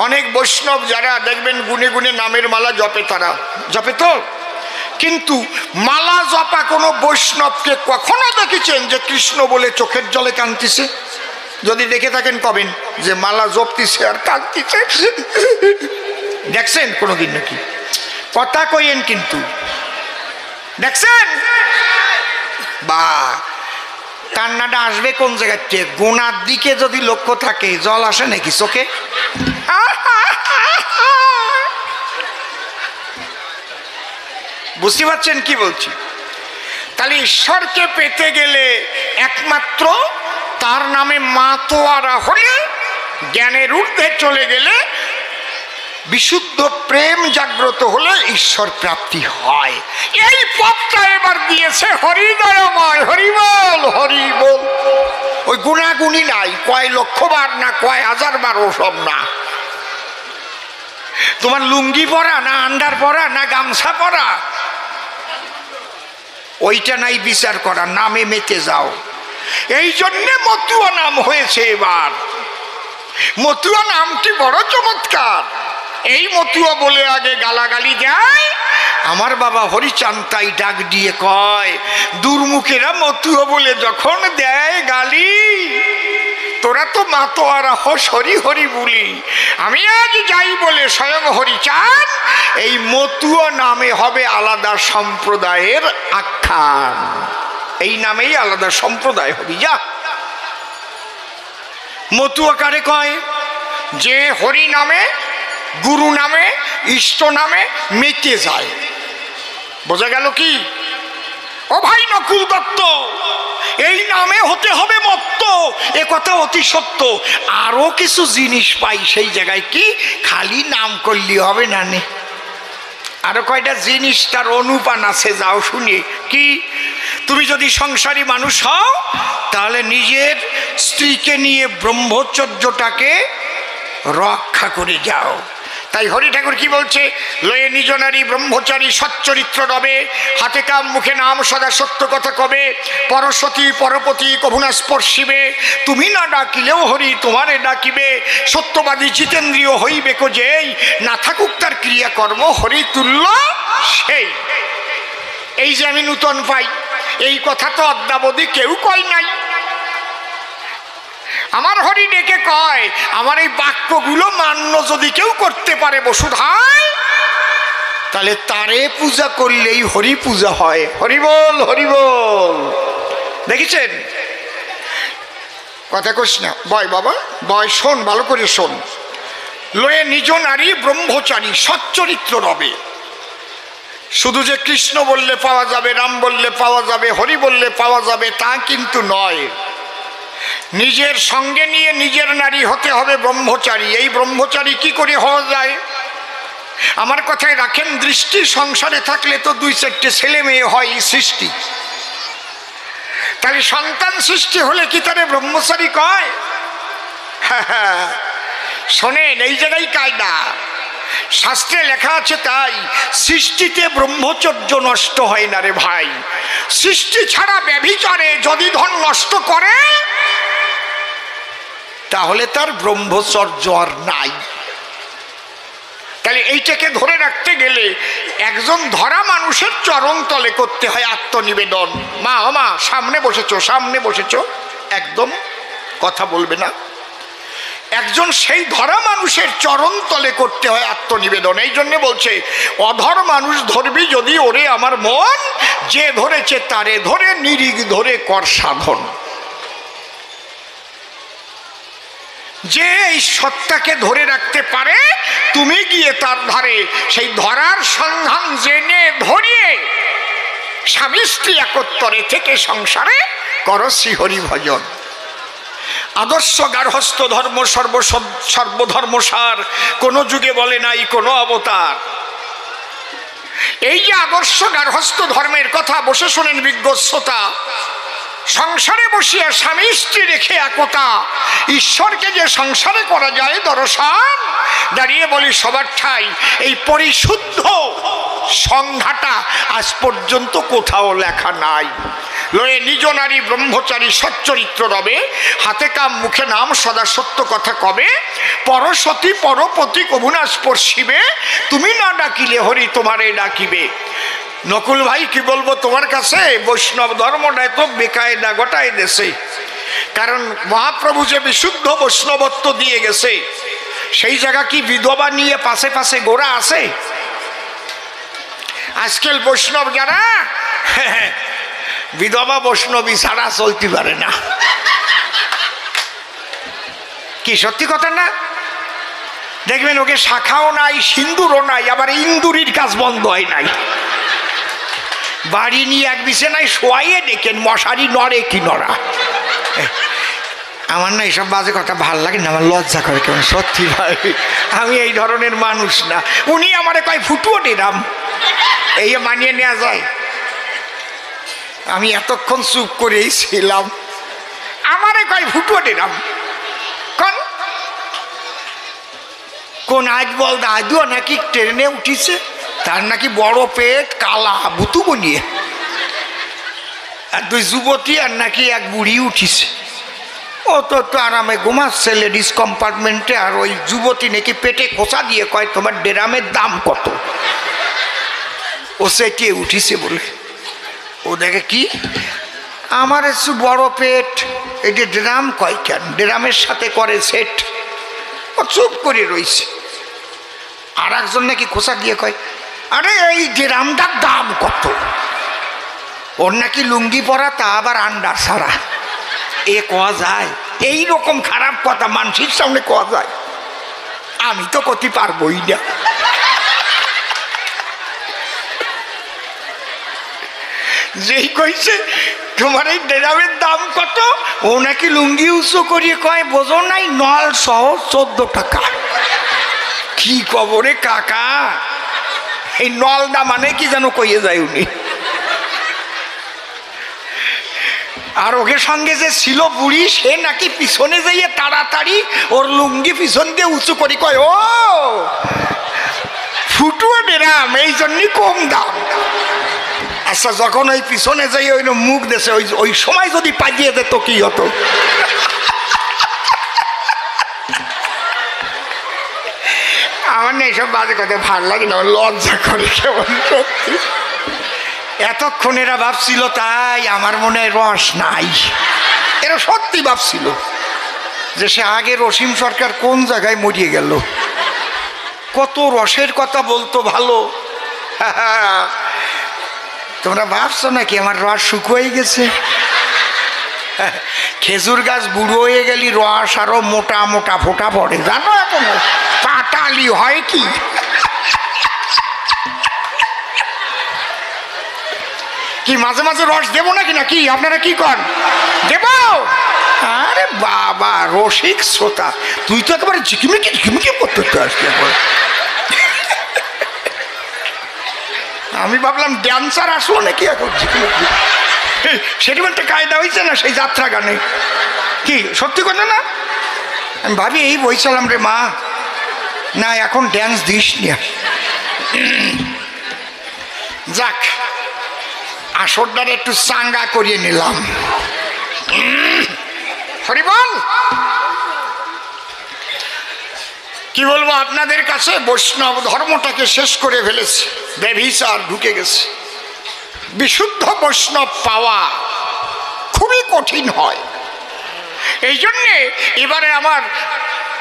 অনেক বৈষ্ণব যারা দেখবেন গুনে গুনে নামের মালা জপে, তারা জপে তো, কিন্তু মালা জপা কোনো বৈষ্ণবকে কখনো দেখেছেন যে কৃষ্ণ বলে চোখের জলে কাঁদতেছে? যদি দেখে থাকেন কবেন যে মালা জপতিছে আর কাঁদতেছে, দেখছেন কোনোদিন নাকি? কথা কইেন কিন্তু, দেখছেন? বা কান্নাটা আসবে কোন জায়গার থেকে? গোনার দিকে যদি লক্ষ্য থাকে, জল আসে নাকি চোখে? বুঝতে পারছেন কি বলছি? তাহলে ঈশ্বরকে পেতে গেলে একমাত্র তার নামে মাতোয়ারা হলে, জ্ঞানের ঊর্ধ্বে চলে গেলে, বিশুদ্ধ প্রেম জাগ্রত হলে ঈশ্বর প্রাপ্তি হয়। এই পথটা এবার দিয়েছে হরিদয়ময়। হরিবল হরিবল। ওই গুণাগুণি নাই, কয় লক্ষবার না কয় হাজারবার, ওসব না। তোমার লুঙ্গি পরা না আন্ডার পরা না গামছা পরা, ওইটা নাই বিচার করা, নামে মেতে যাও। এই জন্যে মতুয়া নাম হয়েছে এবার। মতুয়া নামটি বড় চমৎকার। এই মতুয়া বলে আগে গালাগালি দেয়, আমার বাবা হরিচাঁদ তাই ডাক দিয়ে কয়, দুর্মুখেরা মতুয়া বলে যখন দেয় গালি, তোরা তো মাতোয়ারা হস হরি হরি বলি। আমি আজ যাই বলে স্বয়ং হরিচাঁদ এই মতুয়া নামে হবে আলাদা সম্প্রদায়ের আখ্যান, এই নামেই আলাদা সম্প্রদায় হবে। যা মতুয়া কারে কয়? যে হরি নামে, গুরু নামে, ইষ্ট নামে মেতে যায়। বোঝা গেল কি? ও ভাই নকুল দত্ত, এই নামে হতে হবে মত্ত, এ কথা অতি সত্য। আরো কিছু জিনিস পাই সেই জায়গায়, কি খালি নাম করলি হবে না, নে আরো কয়টা জিনিস তার অনুপান আছে, যাও শুনি। কি? তুমি যদি সংসারী মানুষ হও, তাহলে নিজের স্ত্রীকে নিয়ে ব্রহ্মচর্যটাকে রক্ষা করে যাও। তাই হরি ঠাকুর কি বলছে? লয়ে নিজ নারী ব্রহ্মচারী সচ্চরিত্র রবে, হাতে কাম মুখে নাম সদা সত্য কথা কবে, পরসতী পরপতি কভুনা স্পর্শিবে, তুমি না ডাকিলেও হরি তোমারে ডাকিবে, সত্যবাদী জিতেন্দ্রীয় হইবে কো যেই, না থাকুক তার ক্রিয়াকর্ম হরি তুল্য সেই। এই যে আমি নূতন পাই, এই কথা তো অদ্যাবধি কেউ কয় নাই। আমার হরি ডেকে কয়, আমার এই বাক্যগুলো মান্য যদি কেউ করতে পারে বসুধায়, তাহলে তারে পূজা করলেই হরি পূজা হয়। হরিবল হরিবল। দেখেছেন? কথা কইস না, বয় বাবা বয়, শোন ভালো করে শোন। লয়ে নিজ নারী ব্রহ্মচারী সচ্চরিত্র রবে। শুধু যে কৃষ্ণ বললে পাওয়া যাবে, রাম বললে পাওয়া যাবে, হরি বললে পাওয়া যাবে, তা কিন্তু নয়। নিজের সঙ্গে নিয়ে নিজের নারী হতে হবে ব্রহ্মচারী। এই ব্রহ্মচারী কি করে হওয়া যায়? আমার কথায় রাখেন দৃষ্টি। সংসারে থাকলে তো 2-4টে ছেলে মেয়ে হয় সৃষ্টি, তাহলে সন্তান সৃষ্টি হলে কি তারে ব্রহ্মচারী কয়? শোনেন, এই জায়গায় কায়দা, শাস্ত্রে লেখা আছে তাই। সৃষ্টিতে ব্রহ্মচর্য নষ্ট হয় না রে ভাই। সৃষ্টি ছাড়া ব্যভিচারে যদি ধন নষ্ট করে, তাহলে তার ব্রহ্মচর্য আর নাই। তাহলে এইটাকে ধরে রাখতে গেলে একজন ধরা মানুষের চরণ তলে করতে হয় আত্মনিবেদন। মা ও মা, সামনে বসেছো, সামনে বসেছো, একদম কথা বলবে না। একজন সেই ধরা মানুষের চরণ তলে করতে হয় আত্মনিবেদন। এই জন্য বলছে, অধর মানুষ ধরবি যদি ওরে আমার মন, যে ধরেছে তারে ধরে নিরিগ ধরে কর সাধন। যে এই সত্তাকে ধরে রাখতে পারে, তুমি গিয়ে তার ধারে সেই ধরার সন্ধান জেনে ধরিয়ে স্বামী স্ত্রী একত্তরে থেকে সংসারে করো শ্রীহরি ভজন। আদর্শ গার্হস্থ্য ধর্ম সর্বধর্মসার, কোনো যুগে বলে নাই কোনো অবতার। এই যে আদর্শ গার্হস্থ্য ধর্মের কথা বসে শোনেন বিজ্ঞ শ্রোতা, সংসারে বসিয়া স্বামী স্ত্রী রেখে একতা, ঈশ্বরকে যে সংসারে করা যায় দর্শন, দাঁড়িয়ে বলি সবার ঠাই এই পরিশুদ্ধ সংজ্ঞাটা আজ পর্যন্ত কোথাও লেখা নাই। লয়ে নিজ নারী ব্রহ্মচারী সচ্চরিত্র রবে, হাতে কাম মুখে নাম সদা সত্য কথা কবে, পরসতী পরপতি কবুনা স্পর্শিবে, তুমি না ডাকিলে হরি তোমারে ডাকিবে। নকুল ভাই কি বলবো তোমার কাছে, বৈষ্ণব ধর্মটায় তো বেকায়দা গোটায় দেশে। কারণ মহাপ্রভু যে বিশুদ্ধ বৈষ্ণবত্ব দিয়ে গেছে, সেই জায়গা কি বিধবা নিয়ে পাশে পাশে গোড়া আছে? আজকাল বৈষ্ণব যারা বিধবা বৈষ্ণবী ছাড়া চলতে পারে না। কি সত্যি কথা না? দেখবেন ওকে শাখাও নাই, সিন্দুরও নাই, আবার ইন্দুরির কাজ বন্ধ হয় নাই। বাড়ি নিয়ে এক বিছানায় শোয়াইয়ে দেখেন মশারি নড়ে কি নড়া। আমার না এইসব বাজে কথা ভাল লাগে না, আমার লজ্জা করে কেমন। সত্যি ভাই আমি এই ধরনের মানুষ না। উনি আমারে কয় ফুটুও নিলাম, এই মানিয়ে নেওয়া যায়? আমি এতক্ষণ চুপ করেই ছিলাম, আমারে কয় ফুটুও নিলাম। কোন আজ বল দাদুও নাকি ট্রেনে উঠিছে, তার নাকি বড় পেট, কালা বুতু বনিয়ে, আর দুই যুবতী আর নাকি এক বুড়ি উঠিছে। ও তো একটু আরামে ঘুমাচ্ছে লেডিস কম্পার্টমেন্টে, আর ওই যুবতী নাকি পেটে খোঁচা দিয়ে কয় তোমার ড্রামের দাম কত? ও সেটিয়ে উঠিছে বলে। ও দেখে কি আমার একটু বড় পেট, এই যে ড্রাম কয় কেন, ড্রামের সাথে করে সেট। ও চুপ করে রয়েছে। আর একজন নাকি খোঁচা দিয়ে কয় আরে এই ড্রামটার দাম কত? ওর নাকি লুঙ্গি পরা, তা আবার আন্ডার ছাড়া। এ কোয়া যায়? এই রকম খারাপ কথা মানুষের সামনে কোয়া যায়? আমি তো করতে পারবোই না। যেই কইছে তোমার এই ড্রামের দাম কত, ও নাকি লুঙ্গি উঁচু করিয়ে কয় বোঝো নাই নল সহ 14 টাকা। কি কবরে কাকা, এই নলদা মানে কি যেন কইয়ে যায় উনি। আর ওকে সঙ্গে যে ছিল বুড়ি, সে নাকি পিছনে যাইয়ে তাড়াতাড়ি ওর লুঙ্গি পিছন দিয়ে উঁচু করি কয় ও ফুটুও ড্রাম, এই জন্যই কম দাম। আচ্ছা যখন ওই পিছনে যাই ওই মুখ দেশে, ওই সময় যদি পাইয়ে যেত কি হতো? আমার না এইসব বাজে কথা ভাল লাগে না, লজ্জা করে কেমন। সত্যি এতক্ষণ এরা ভাবছিল তাই আমার মনে রস নাই। এরা সত্যি ভাবছিল যে সে আগে রসিম সরকার কোন জায়গায় মরিয়ে গেল, কত রসের কথা বলতো ভালো। তোমরা ভাবছো নাকি আমার রস শুকিয়ে গেছে? খেজুর গাছ বুড়ো হয়ে গেলি রস আরো মোটা মোটা ফোটা পড়ে, জানো? এখন পাটালি হয় কি? কি মাঝে মাঝে রস দেবো নাকি? নাকি আপনারা কি কর দেব? আরে বাবা রসিক শ্রোতা, তুই তো একেবারে ঝিকিমিকি ঝিকিমিকি করতে আসছি। আমি ভাবলাম ড্যান্সার আসলো নাকি এখন। সেটিমেন্টে কায়দা হয়েছে না সেই যাত্রা গানে। কি সত্যি কথা না? আমি ভাবি এই বইছিলাম রে মা, না এখন ড্যান্স দিস না। যাক আসরটার একটু চাঙ্গা করিয়ে নিলাম। হরি বল। কি বলবো আপনাদের কাছে, বৈষ্ণব ধর্মটাকে শেষ করে ফেলেছে, ব্যভিচার ঢুকে গেছে। বিশুদ্ধ বৈষ্ণব পাওয়া খুবই কঠিন হয়। এই জন্যে এবারে আমার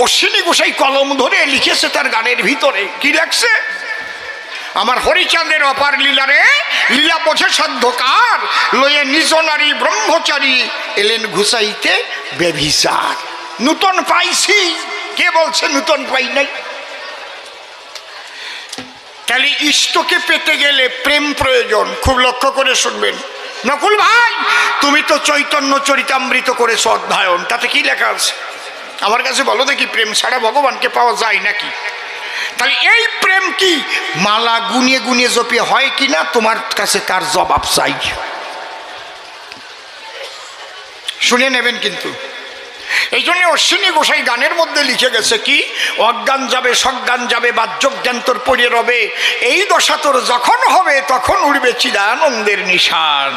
অশ্বিনী গোসাই কলম ধরে লিখেছে তার গানের ভিতরে, কি লেখছে? আমার হরিচাঁদের অপার লীলারে লীলা বোঝে সাধ্যকার, লয়ে নিজ নারী ব্রহ্মচারী এলেন ঘুষাইতে ব্যভিচার। নূতন পাইছি, কে বলছে নূতন পাই নাই? তাহলে ইষ্টকে পেতে গেলে প্রেম প্রয়োজন। খুব লক্ষ্য করে শুনবেন, নকুল ভাই, তুমি তো চৈতন্য চরিতামৃত করেছো অধ্যয়ন, তাতে কি লেখা আছে আমার কাছে বলো দেখি, প্রেম ছাড়া ভগবানকে পাওয়া যায় নাকি? তাহলে এই প্রেম কি মালা গুনিয়ে গুনিয়ে জপিয়ে হয় কিনা, তোমার কাছে তার জবাব চাই, শুনে নেবেন। কিন্তু এই জন্য অশ্বিনী গোসাই গানের মধ্যে লিখে গেছে কি, অজ্ঞান যাবে সজ্ঞান যাবে বাহ্যজ্ঞান তোর পড়ে রবে, এই দশা তোর যখন হবে তখন উড়বে চিদানন্দের নিশান।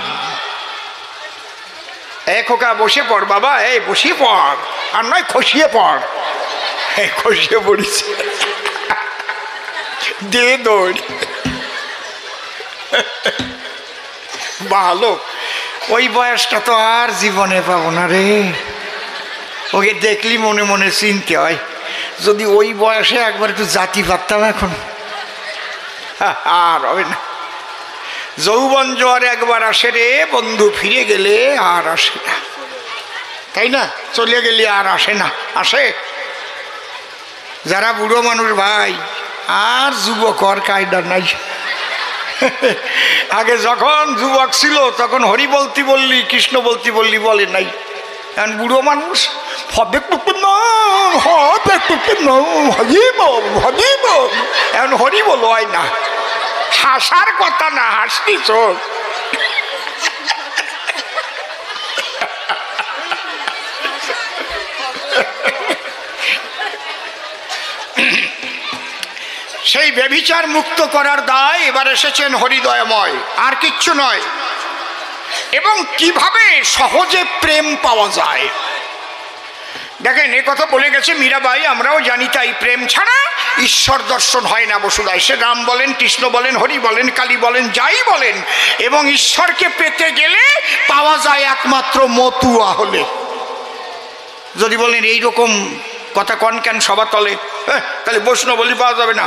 এ খোকা বসে পড় বাবা, এই বসিয়ে পড়, আর নয় খসিয়ে পড়। খসিয়ে পড়িস, দে দৌড়। ভালো, ওই বয়সটা তো আর জীবনে পাবো না রে, ওকে দেখলি মনে মনে চিনতে হয়। যদি ওই বয়সে একবার একটু জাতি পারতাম এখন, আর হবে না। যৌবন জোয়ার একবার আসে রে বন্ধু, ফিরে গেলে আর আসে না, তাই না? চলে গেলে আর আসে না, আসে? যারা বুড়ো মানুষ ভাই, আর যুবক আর কায়দা নাই। আগে যখন যুবক ছিল তখন হরি বলতি বললি, কৃষ্ণ বলতি বললি, বলে নাই। এখন বুড়ো মানুষ এখন হরি বলো হয় না, হাসার কথা না, হাসতি চোখ। সেই ব্যভিচার মুক্ত করার দায় এবার এসেছেন হরিদয়ময়, আর কিচ্ছু নয়। এবং কিভাবে সহজে প্রেম পাওয়া যায় দেখেন, এ কথা বলে গেছে মীরাবাই, আমরাও জানি তাই। প্রেম ছাড়া ঈশ্বর দর্শন হয় না বসুধায়, সে রাম বলেন, কৃষ্ণ বলেন, হরি বলেন, কালী বলেন, যাই বলেন। এবং ঈশ্বরকে পেতে গেলে পাওয়া যায় একমাত্র মতুয়া হলে। যদি বলেন এইরকম কথা কন কেন সভা তলে, তাহলে বৈষ্ণব বলি পাওয়া যাবে না।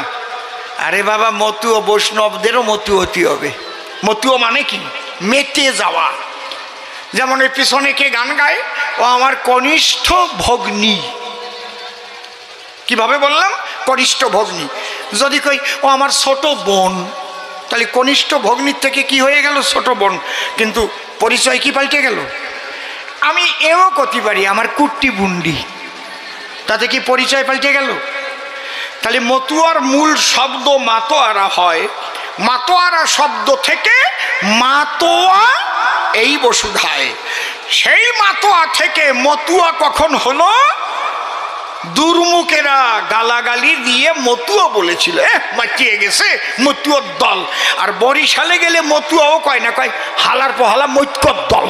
আরে বাবা, মতুয়া বৈষ্ণবদেরও মতু হতে হবে। মতুয়া মানে কি? মেতে যাওয়া। যেমন এই পিছনে কে গান গায়, ও আমার কনিষ্ঠ ভগ্নী। কিভাবে বললাম? কনিষ্ঠ ভগ্নী। যদি কই ও আমার ছোট বোন, তাহলে কনিষ্ঠ ভগ্নীর থেকে কি হয়ে গেল? ছোট বোন। কিন্তু পরিচয় কি পাল্টে গেল? আমি এও করতে পারি আমার কুট্টি বুন্ডি, তাতে কি পরিচয় পাল্টে গেল? তাহলে মতুয়ার মূল শব্দ মাতোয়ারা হয়, মাতোয়ারা শব্দ থেকে মাতোয়া এই বসুধায়। সেই মাতোয়া থেকে মতুয়া কখন হলো? দুর্মুখেরা গালাগালি দিয়ে মতুয়া বলেছিল, মাতিয়ে গেছে মতুয়ার দল। আর বরিশালে গেলে মতুয়াও কয় না, কয় হালার পহালা মৈত্যর দল।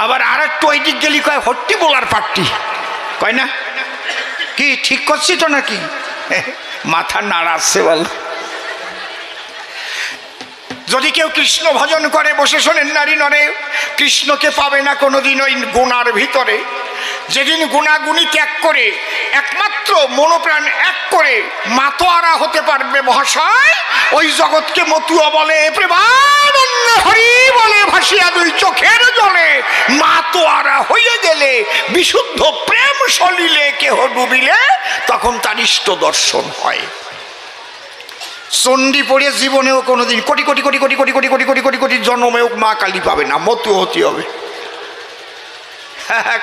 আবার আর একটু ওই দিক গেলি কয় হট্টি বোলার পার্টি, কয় না? কি ঠিক করছি তো নাকি? মাথা নাড়াচ্ছে বল। যদি কেউ কৃষ্ণ ভজন করে, বসে শোনেন নারী নরে, কৃষ্ণকে পাবে না কোনোদিন ওই গুণার ভিতরে। যেদিন গুণাগুণি ত্যাগ করে একমাত্র মনোপ্রাণ এক করে মাতোয়ারা হতে পারবে মহাশয়, ওই জগৎকে মতুয়া বলে। প্রেমানন্দ হরি বলে ভাসিয়া দুই চোখের জলে, মাতোয়ারা হয়ে গেলে বিশুদ্ধ প্রেম সলিলে কেহ ডুবিলে তখন তার ইষ্ট দর্শন হয়। চণ্ডী পড়ে জীবনেও কোনোদিন কোটি কোটি কোটি কোটি কোটি কোটি কোটি কোটি কোটি কোটি জন্মেও মা কালী পাবে না, মতু হতে হবে।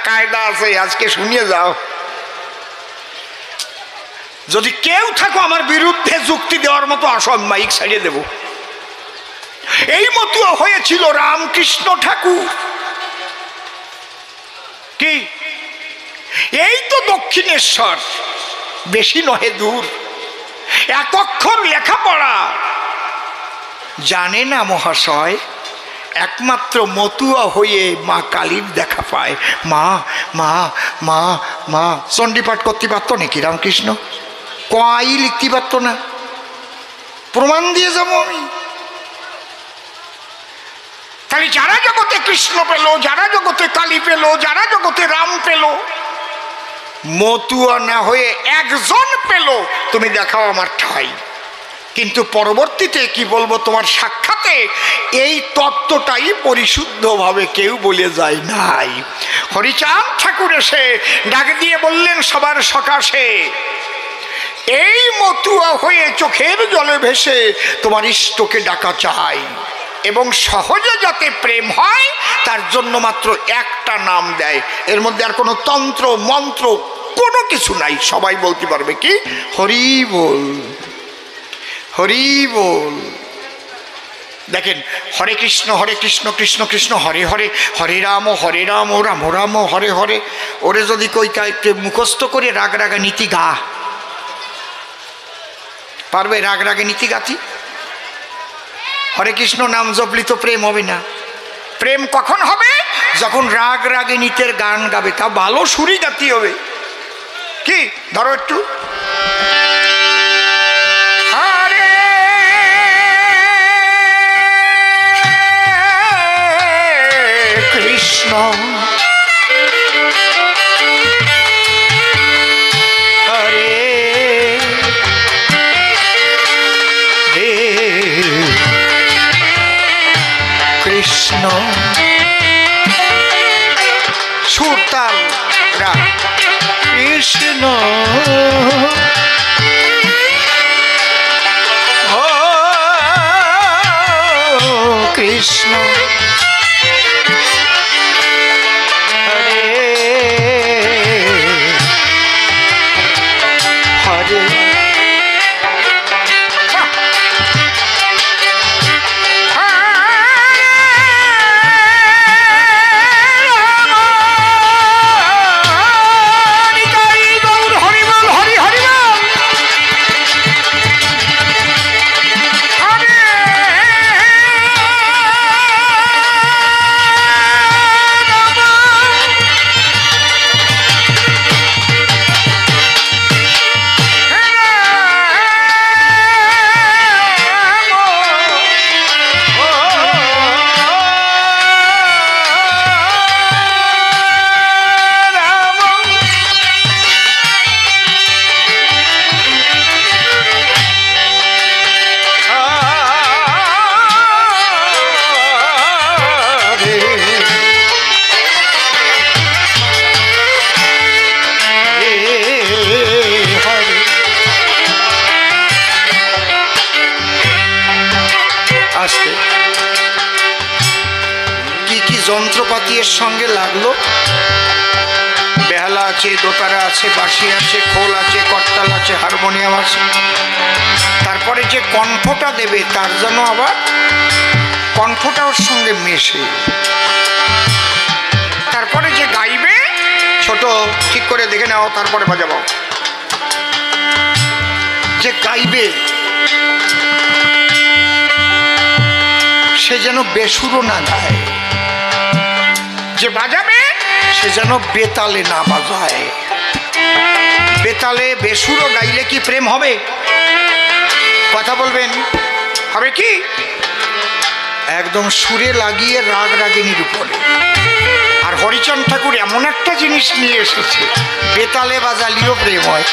কায়দা আছে, আজকে শুনিয়ে যাও। যদি কেউ থাকো আমার বিরুদ্ধে যুক্তি দেওয়ার মতো, আসো, মাইক ছাড়িয়ে দেব। এই মতুয়া হয়েছিল রামকৃষ্ণ ঠাকুর। কি এই তো দক্ষিণেশ্বর, বেশি নহে দূর। এক অক্ষর লেখাপড়া জানে না মহাশয়, একমাত্র মতুয়া হয়ে মা কালীর দেখা পায়। মা মা মা মা চণ্ডীপাঠ করতে পারতো নাকি রামকৃষ্ণ? কই লিখতে পারতো না? প্রমাণ দিয়ে যাবো আমি। তাহলে যারা জগতে কৃষ্ণ পেল, যারা জগতে কালী পেল, যারা জগতে রাম পেল, মতুয়া না হয়ে একজন পেল, তুমি দেখাও আমার ঠাই। কিন্তু পরবর্তীতে কি বলবো, তোমার সাক্ষাতে এই তত্ত্বটাই পরিশুদ্ধভাবে কেউ বলে যায় নাই। হরিচাঁদ ঠাকুর এসে ডাক দিয়ে বললেন সবার সকাশে, এই মতুয়া হয়ে চোখের জলে ভেসে তোমার ইষ্টকে ডাকা চাই। এবং সহজে যাতে প্রেম হয় তার জন্য মাত্র একটা নাম দেয়। এর মধ্যে আর কোনো তন্ত্র মন্ত্র কোনো কিছু নাই। সবাই বলতে পারবে কি? হরি বল, হরি বল। দেখেন, হরে কৃষ্ণ কৃষ্ণ কৃষ্ণ হরে হরে, হরে রাম রাম রাম হরে হরে। ওরে যদি কইটা একটু মুখস্থ করে রাগ রাগা নীতি গা, পারবে? রাগ রাগে নীতি গাতি? হরে কৃষ্ণ নাম জপলি তো প্রেম হবে না। প্রেম কখন হবে? যখন রাগ রাগে নীতের গান গাবে, তা ভালো সুরি গাতি হবে। কি ধরো একটু, হরে কৃষ্ণ হরে কৃষ্ণ, সুরতাল রাগ, কৃষ্ণ কৃষ্ণ হরে হরে। যন্ত্রপাতি এর সঙ্গে লাগলো, বেহালা আছে, দোতারা আছে, বাঁশি আছে, খোল আছে, করতাল আছে, হারমোনিয়াম আছে। তারপরে যে কণ্ঠটা দেবে তার জন্য আবার কণ্ঠটা ওর সঙ্গে মেশে। তারপরে যে গাইবে, ছোট ঠিক করে দেখে নাও, তারপরে বাজাবো। যে গাইবে সে যেন বেসুরো না গায়, যে বাজাবে সে যেন বেতালে না বাজায়। বেতালে বেসুরো গাইলে কি প্রেম হবে? কথা বলবেন, হবে কি? একদম সুরে লাগিয়ে রাগ রাগিনীর উপরে। আর হরিচন্দ ঠাকুর এমন একটা জিনিস নিয়ে এসেছে, বেতালে বাজালিও প্রেম হয়।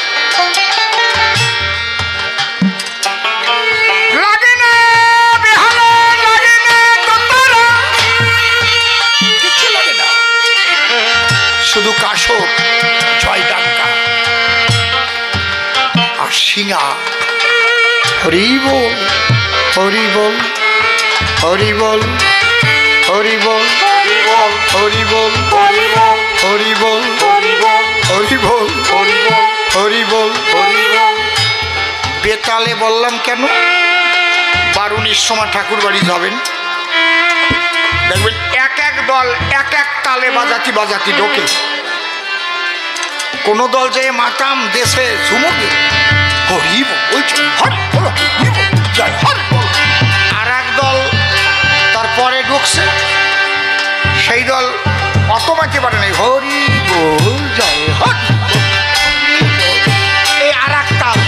শুধু কাশর, জয়ডাঙ্কা আর শিঙা। হরি বল, হরি বল, হরি বল, হরি বল, হরি বল, হরি বল, হরি বল, হরি বল, হরি বল, হরি বল। বেতালে বললাম কেন? বারুণীর সময় ঠাকুর বাড়ি যাবেন, দেখবেন এক এক দল এক এক তালে বাজাতি বাজাতি ঢোকে। কোন দল যে মাতাম দেশে ঝুমুকে হরি বলছে, আর এক দল তারপরে ঢুকছে, সেই দল অত মাকে পারে নাই, হরি বল জয় হরি। এই আর এক তাল,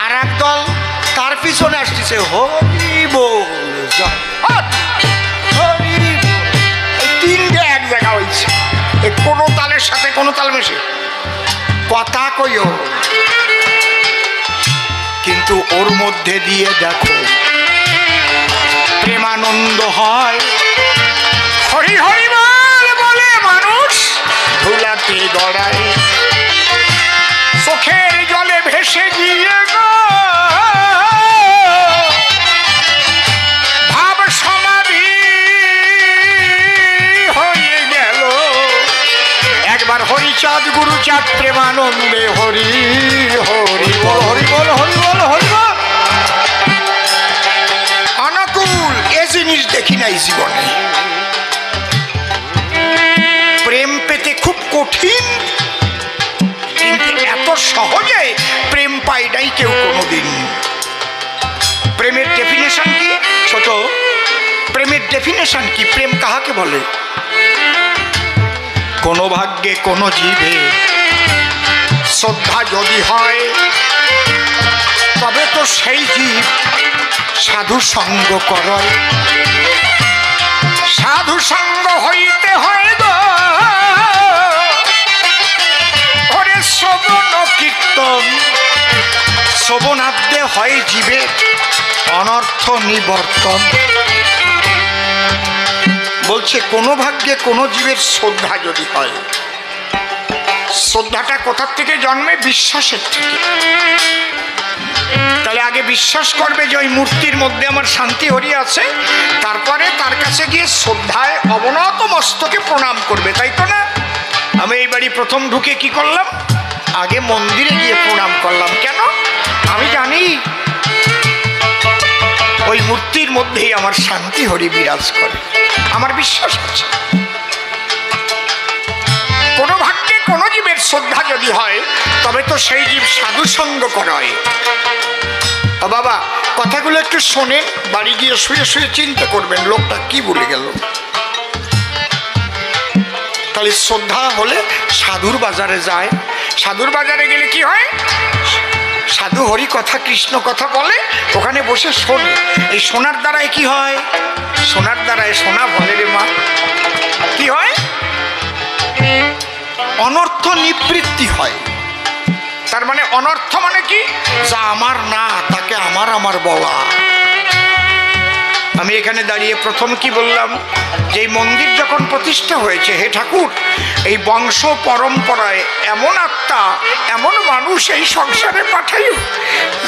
আর এক দল তার পিছনে আসতেছে, হরি বল জয় হরি। এই তিনটে এক জায়গা হয়েছে, কোনো তালের সাথে কোনো তাল মেশে কথা কইও, কিন্তু ওর মধ্যে দিয়ে দেখো প্রেমানন্দ হয়। হরি হরি বল বলে মানুষ ধুলাতে গড়ায়, চোখের জলে ভেসে গিয়ে গো হরিচাঁদ গুরুচাঁদ প্রেমানন্দে হরি হরি বল হরি বল হরি বল হরি বল। অনুকূল এ জিনিস দেখি নাই জীবনে। প্রেম পেতে খুব কঠিন, কিন্তু এত সহজে প্রেম পাই নাই কেউ কোনোদিন। প্রেমের ডেফিনেশন কি? ছোট, প্রেমের ডেফিনেশন কি? প্রেম কাহাকে বলে? কোন ভাগ্যে কোন জীবে শ্রদ্ধা যদি হয়, তবে তো সেই জীব সাধু সঙ্গ করে। সাধু সঙ্গ হইতে হয় গো ওরে শ্রবণ কীর্তন, শ্রবণাদ্যে হয় জীবে অনর্থ নিবর্তন। বলছে কোন ভাগ্যে কোন জীবের শ্রদ্ধা যদি হয়, শ্রদ্ধাটা কোথার থেকে জন্মে? বিশ্বাসের থেকে। তাহলে আগে বিশ্বাস করবে যে ওই মূর্তির মধ্যে আমার শান্তি হরি আছে, তারপরে তার কাছে গিয়ে শ্রদ্ধায় অবনত মস্তকে প্রণাম করবে, তাই তো না? আমি এই বাড়ি প্রথম ঢুকে কি করলাম? আগে মন্দিরে গিয়ে প্রণাম করলাম। কেন? আমি জানি ওই মূর্তির মধ্যেই আমার শান্তি হরি বিরাজ করে, আমার বিশ্বাস আছে। কোন ভাগ্যে কোন জীবের শ্রদ্ধা যদি হয়, তবে তো সেই জীব সাধু সঙ্গ করে। বাবা, কথাগুলো একটু শোনেন, বাড়ি গিয়ে শুয়ে শুয়ে চিন্তা করবেন লোকটা কি বলে গেল। তাহলে শ্রদ্ধা হলে সাধুর বাজারে যায়। সাধুর বাজারে গেলে কি হয়? সাধু হরি কথা কৃষ্ণ কথা বলে, ওখানে বসে শোনে। এই শোনার দ্বারায় কি হয়? শোনার দ্বারায় শোনা বলে রে মা, কি হয়? অনর্থ নিবৃত্তি হয়। তার মানে অনর্থ মানে কি? যা আমার না তাকে আমার আমার বলা। আমি এখানে দাঁড়িয়ে প্রথম কি বললাম? যে মন্দির যখন প্রতিষ্ঠা হয়েছে, হে ঠাকুর, এই বংশ পরম্পরায় এমন আত্মা এমন মানুষ এই সংসারে পাঠাইও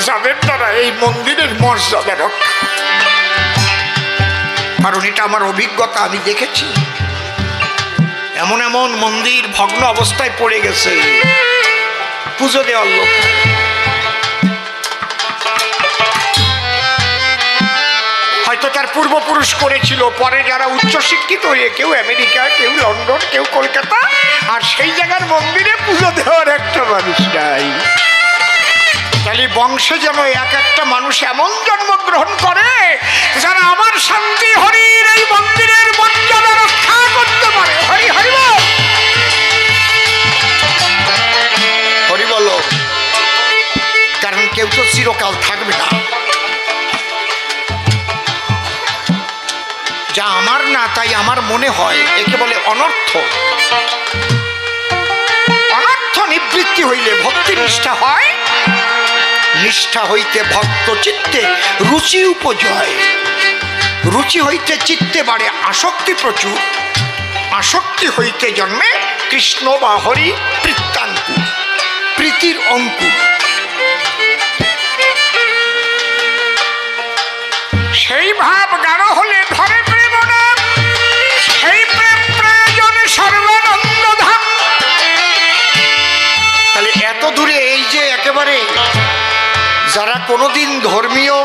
যাদের দ্বারা এই মন্দিরের মর্যাদা রক্ষা। কারণ এটা আমার অভিজ্ঞতা, আমি দেখেছি এমন এমন মন্দির ভগ্ন অবস্থায় পড়ে গেছে, পুজো দেওয়ার লোক। হয়তো তার পূর্বপুরুষ করেছিল, পরে যারা উচ্চশিক্ষিত হয়ে কেউ আমেরিকা, কেউ লন্ডন, কেউ কলকাতা, আর সেই জায়গার মন্দিরে পুজো দেওয়ার একটা মানুষ নাই। তাহলে বংশে যেন এক একটা মানুষ এমন জন্মগ্রহণ করে যারা আমার শান্তি হরির এই মন্দিরের মর্যাদা রক্ষা করতে পারে। হরি হরি বল, হরি বলো। কারণ কেউ তো চিরকাল থাকবে না। যা আমার না তাই আমার মনে হয়, একে বলে অনর্থ। অনর্থ নিবৃত্তি হইলে ভক্তি নিষ্ঠা হয়। নিষ্ঠা হইতে ভক্ত চিত্তে রুচি উপজয়। রুচি হইতে চিত্তে বাড়ে আসক্তি প্রচুর। আসক্তি হইতে জন্মে কৃষ্ণ বা হরি প্রীত্যাঙ্কুর, প্রীতির অঙ্কুর। সেই ভাব গাঢ় হলে ধরে প্রেম নাম, সেই প্রেম প্রয়োজনে সর্বানন্দ ধাম। তাহলে এত দূরে এই যে একেবারে যারা কোনোদিন ধর্মীয়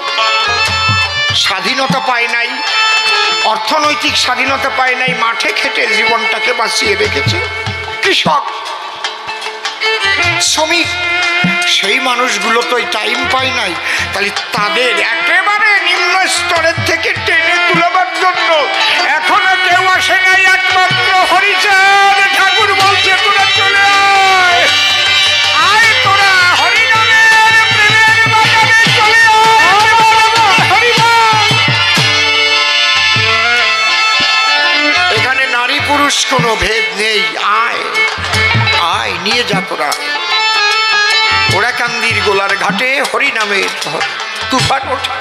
স্বাধীনতা পায় নাই, অর্থনৈতিক স্বাধীনতা পায় নাই, মাঠে খেটে জীবনটাকে বাঁচিয়ে রেখেছে, কৃষক, শ্রমিক, সেই মানুষগুলো তো টাইম পায় নাই। তাহলে তাদের একেবারে নিম্ন স্তরের থেকে টেনে তুলবার জন্য এখনো কেউ আসে নাই। একমাত্র হরিচাঁদ ঠাকুর বলছে, তোরা চলে আয়, আয় তোরা হরিনামের প্রেমের বাজারে চলে আয়। হরি বল। এখানে নারী পুরুষ কোনো ভেদ নেই, আয় আয়, নিয়ে যা তোরা। ওরাকান্দির গোলার ঘাটে হরিনামের তুফান ওঠে।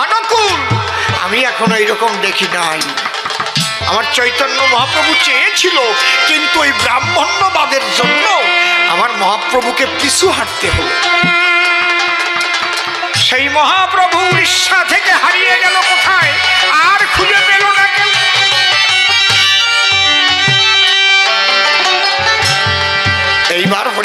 অনুকূল আমি এখনো এইরকম দেখি নাই। আমার চৈতন্য মহাপ্রভু চেয়েছিল, কিন্তু ওই ব্রাহ্মণ্যবাদের জন্য আমার মহাপ্রভুকে পিছু হাঁটতে হলো। সেই মহাপ্রভু উড়িষ্যা থেকে হারিয়ে গেল কোথায়, আর খুঁজে পেল না কেউ।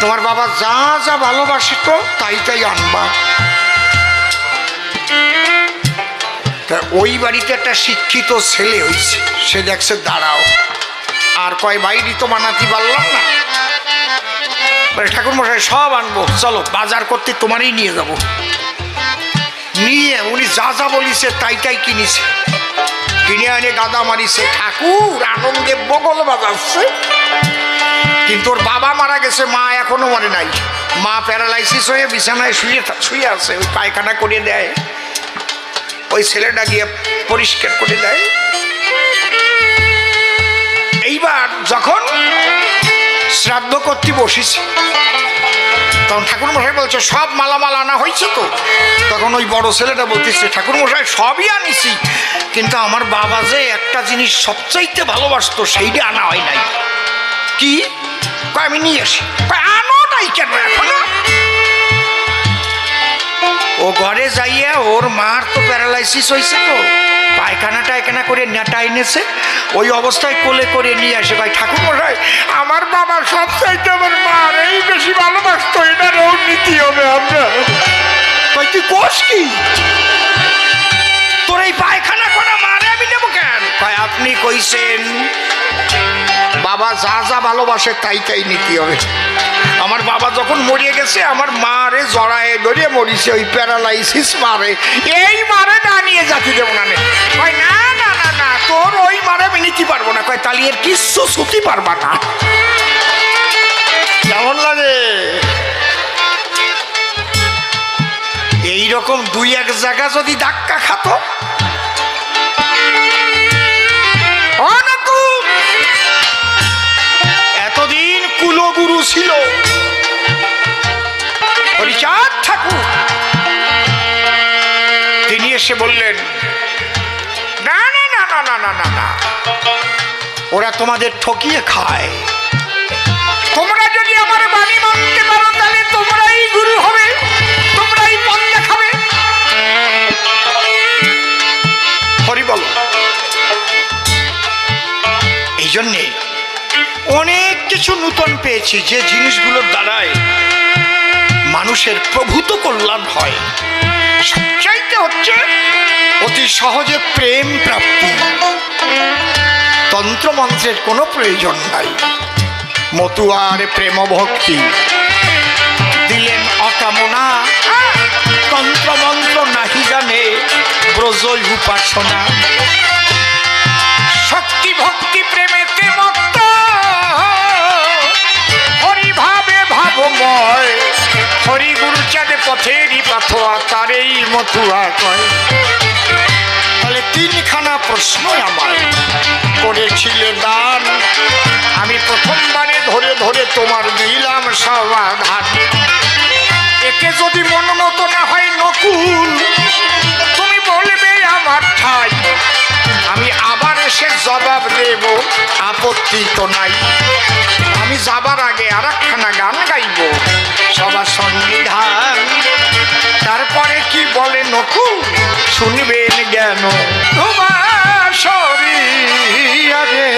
তোমার বাবা যা যা ভালোবাসে তো তাই তাই আনবা। তা ওই বাড়িতে একটা শিক্ষিত ছেলে হয়েছে, সে দেখছে দাঁড়াও, আর কয় বাইরে তো বানাতে পারলাম না, ঠাকুর মশাই সব আনবো, চলো বাজার করতে তোমারই নিয়ে যাব। নিয়ে উনি যা যা বলিছে তাই তাই কিনেছে, কিনে আনে গাদা মারিছে, ঠাকুর আনন্দে বগল বাজাচ্ছে। কিন্তু ওর বাবা মারা গেছে, মা এখনো মরে নাই। মা প্যারালাইসিস হয়ে বিছানায় শুয়ে আছে, ওই পায়খানা করে দেয়, ওই ছেলেটা গিয়ে পরিষ্কার করে দেয়। এইবার যখন শ্রাদ্ধ করতে বসেছি তখন ঠাকুর মশাই বলছে সব মালামাল আনা হয়েছে তো। তখন ওই বড় ছেলেটা বলতেছে ঠাকুর মশাই সবই আনিছি, কিন্তু আমার বাবা যে একটা জিনিস সবচাইতে ভালোবাসতো সেইটা আনা হয় নাই। কি? আমি নিয়ে আসি। আনো নাই কেন এখনো? ও ঘরে যাইয়া ওর মার তো প্যারালাইসিস হয়েছে তো, পায়খানা টায়খানা করে নেটা এনেছে, ওই অবস্থায় কোলে করে নিয়ে আসে। ভাই ঠাকুর মশাই আমার বাবা সব চাইতে আমার মার এই বেশি ভালোবাসতো, এটারও নীতি হবে আমরা। ভাই তুই কোষ কি? তোর এই পায়খানা করা মারে আমি নেবো কেন? ভাই আপনি কইছেন বাবা যা যা ভালোবাসে তাই তাই নীতি হবে। আমার বাবা যখন মরিয়ে গেছে আমার মারে জড়ায় ধরে মরিছে, ওই প্যারালাইসিস মারে, এই মারে না নিয়ে জাতি দেবো না। কয় না না না না, তোর ওই মারে আমি নিতে পারবো না। কয় তালি এর কিচ্ছু ছুটি পারবা না। কেমন লাগে? এইরকম দুই এক জায়গা যদি ধাক্কা খাতো, এতদিন কুলগুরু ছিল হরিচাঁদ ঠাকুর, তিনি এসে বললেন না না না না না না না না, ওরা তোমাদের ঠকিয়ে খায়, তোমরা যদি আমার বাণী মানতে পারো তাহলে তোমরাই গুরু হবে, তোমরাই পথ দেখাবে। হরি বল। এই জন্যে অনেক কিছু নূতন পেয়েছি, যে জিনিসগুলোর দ্বারায় মানুষের প্রভূত কল্যাণ হয়। সবচাইতে হচ্ছে অতি সহজে প্রেম প্রাপ্তি, তন্ত্রমন্ত্রের কোনো প্রয়োজন নাই। মতুয়ার প্রেম ভক্তি দিলেন অকামনা, তন্ত্রমন্ত্র নাহি জানে ব্রজ উপাসনা। শক্তি ভক্তি প্রেমেতে মত্ত হরি ভাবে ভাবময়, হরি গুরুচাঁদে পথেরই পাথোয়া তারেই মতুয়া কয়। তাহলে তিনখানা প্রশ্ন আমার করেছিলে দান, আমি প্রথমবারে ধরে ধরে তোমার দিলাম সমাধান। একে যদি মন মতো না হয় নকুল, তুমি বলবে আমার ঠাই, আমি আবার এসে জবাব দেব, আপত্তি তো নাই। আমি যাবার আগে আর একখানা গান গাইব, সবার সন্নিধান। তারপরে কি বলে নকুল শুনবেন জ্ঞান তোমার শরীরে।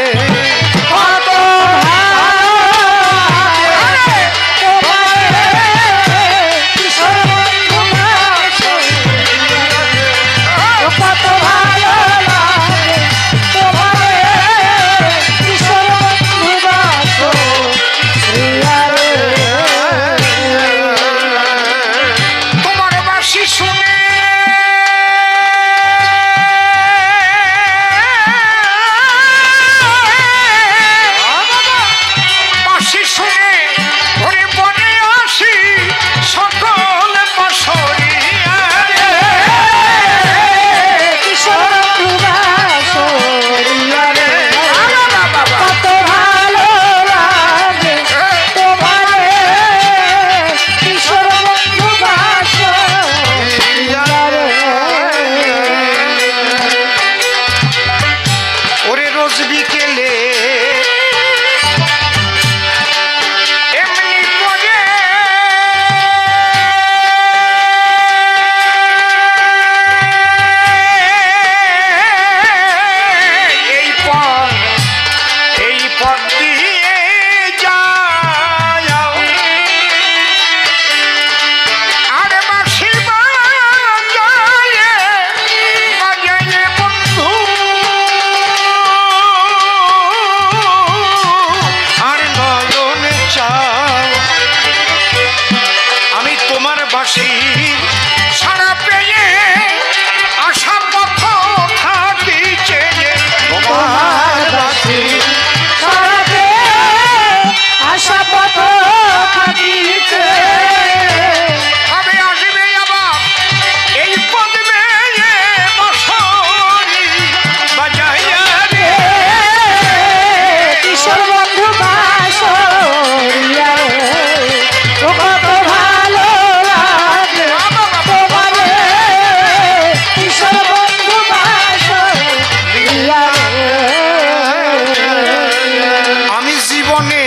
জীবনে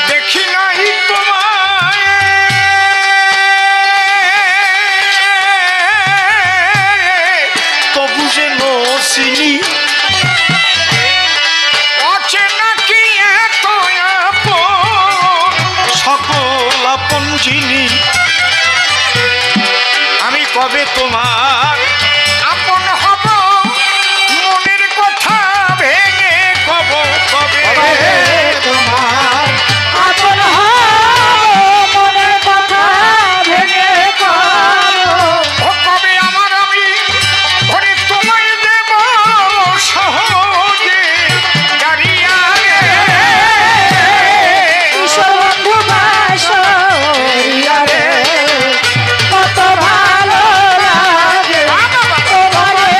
দেখি নাই তোমায়, তবু যেন চিনি অচেনা কি এত আপন, সকল আপন যিনি, আমি কবে তোমার আপন হব, মনের কথা ভেঙে কব কবে তোমার আপন হব, মনের কথা ভেঙে করো। ও কবে আমার আমি ধরে তোমায় দেব সহজে দাঁড়িয়ে কিশোর বন্ধু বাসরিয়া রে, কত ভালো লাগে তোমারে।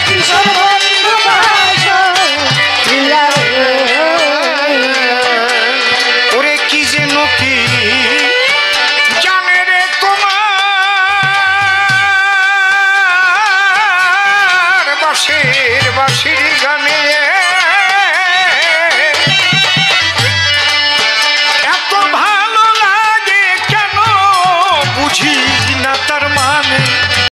কিশোর বন্ধু বাসরিয়া রে, ওরে কি যেন কি জানে রে তোমার বাঁশির গানে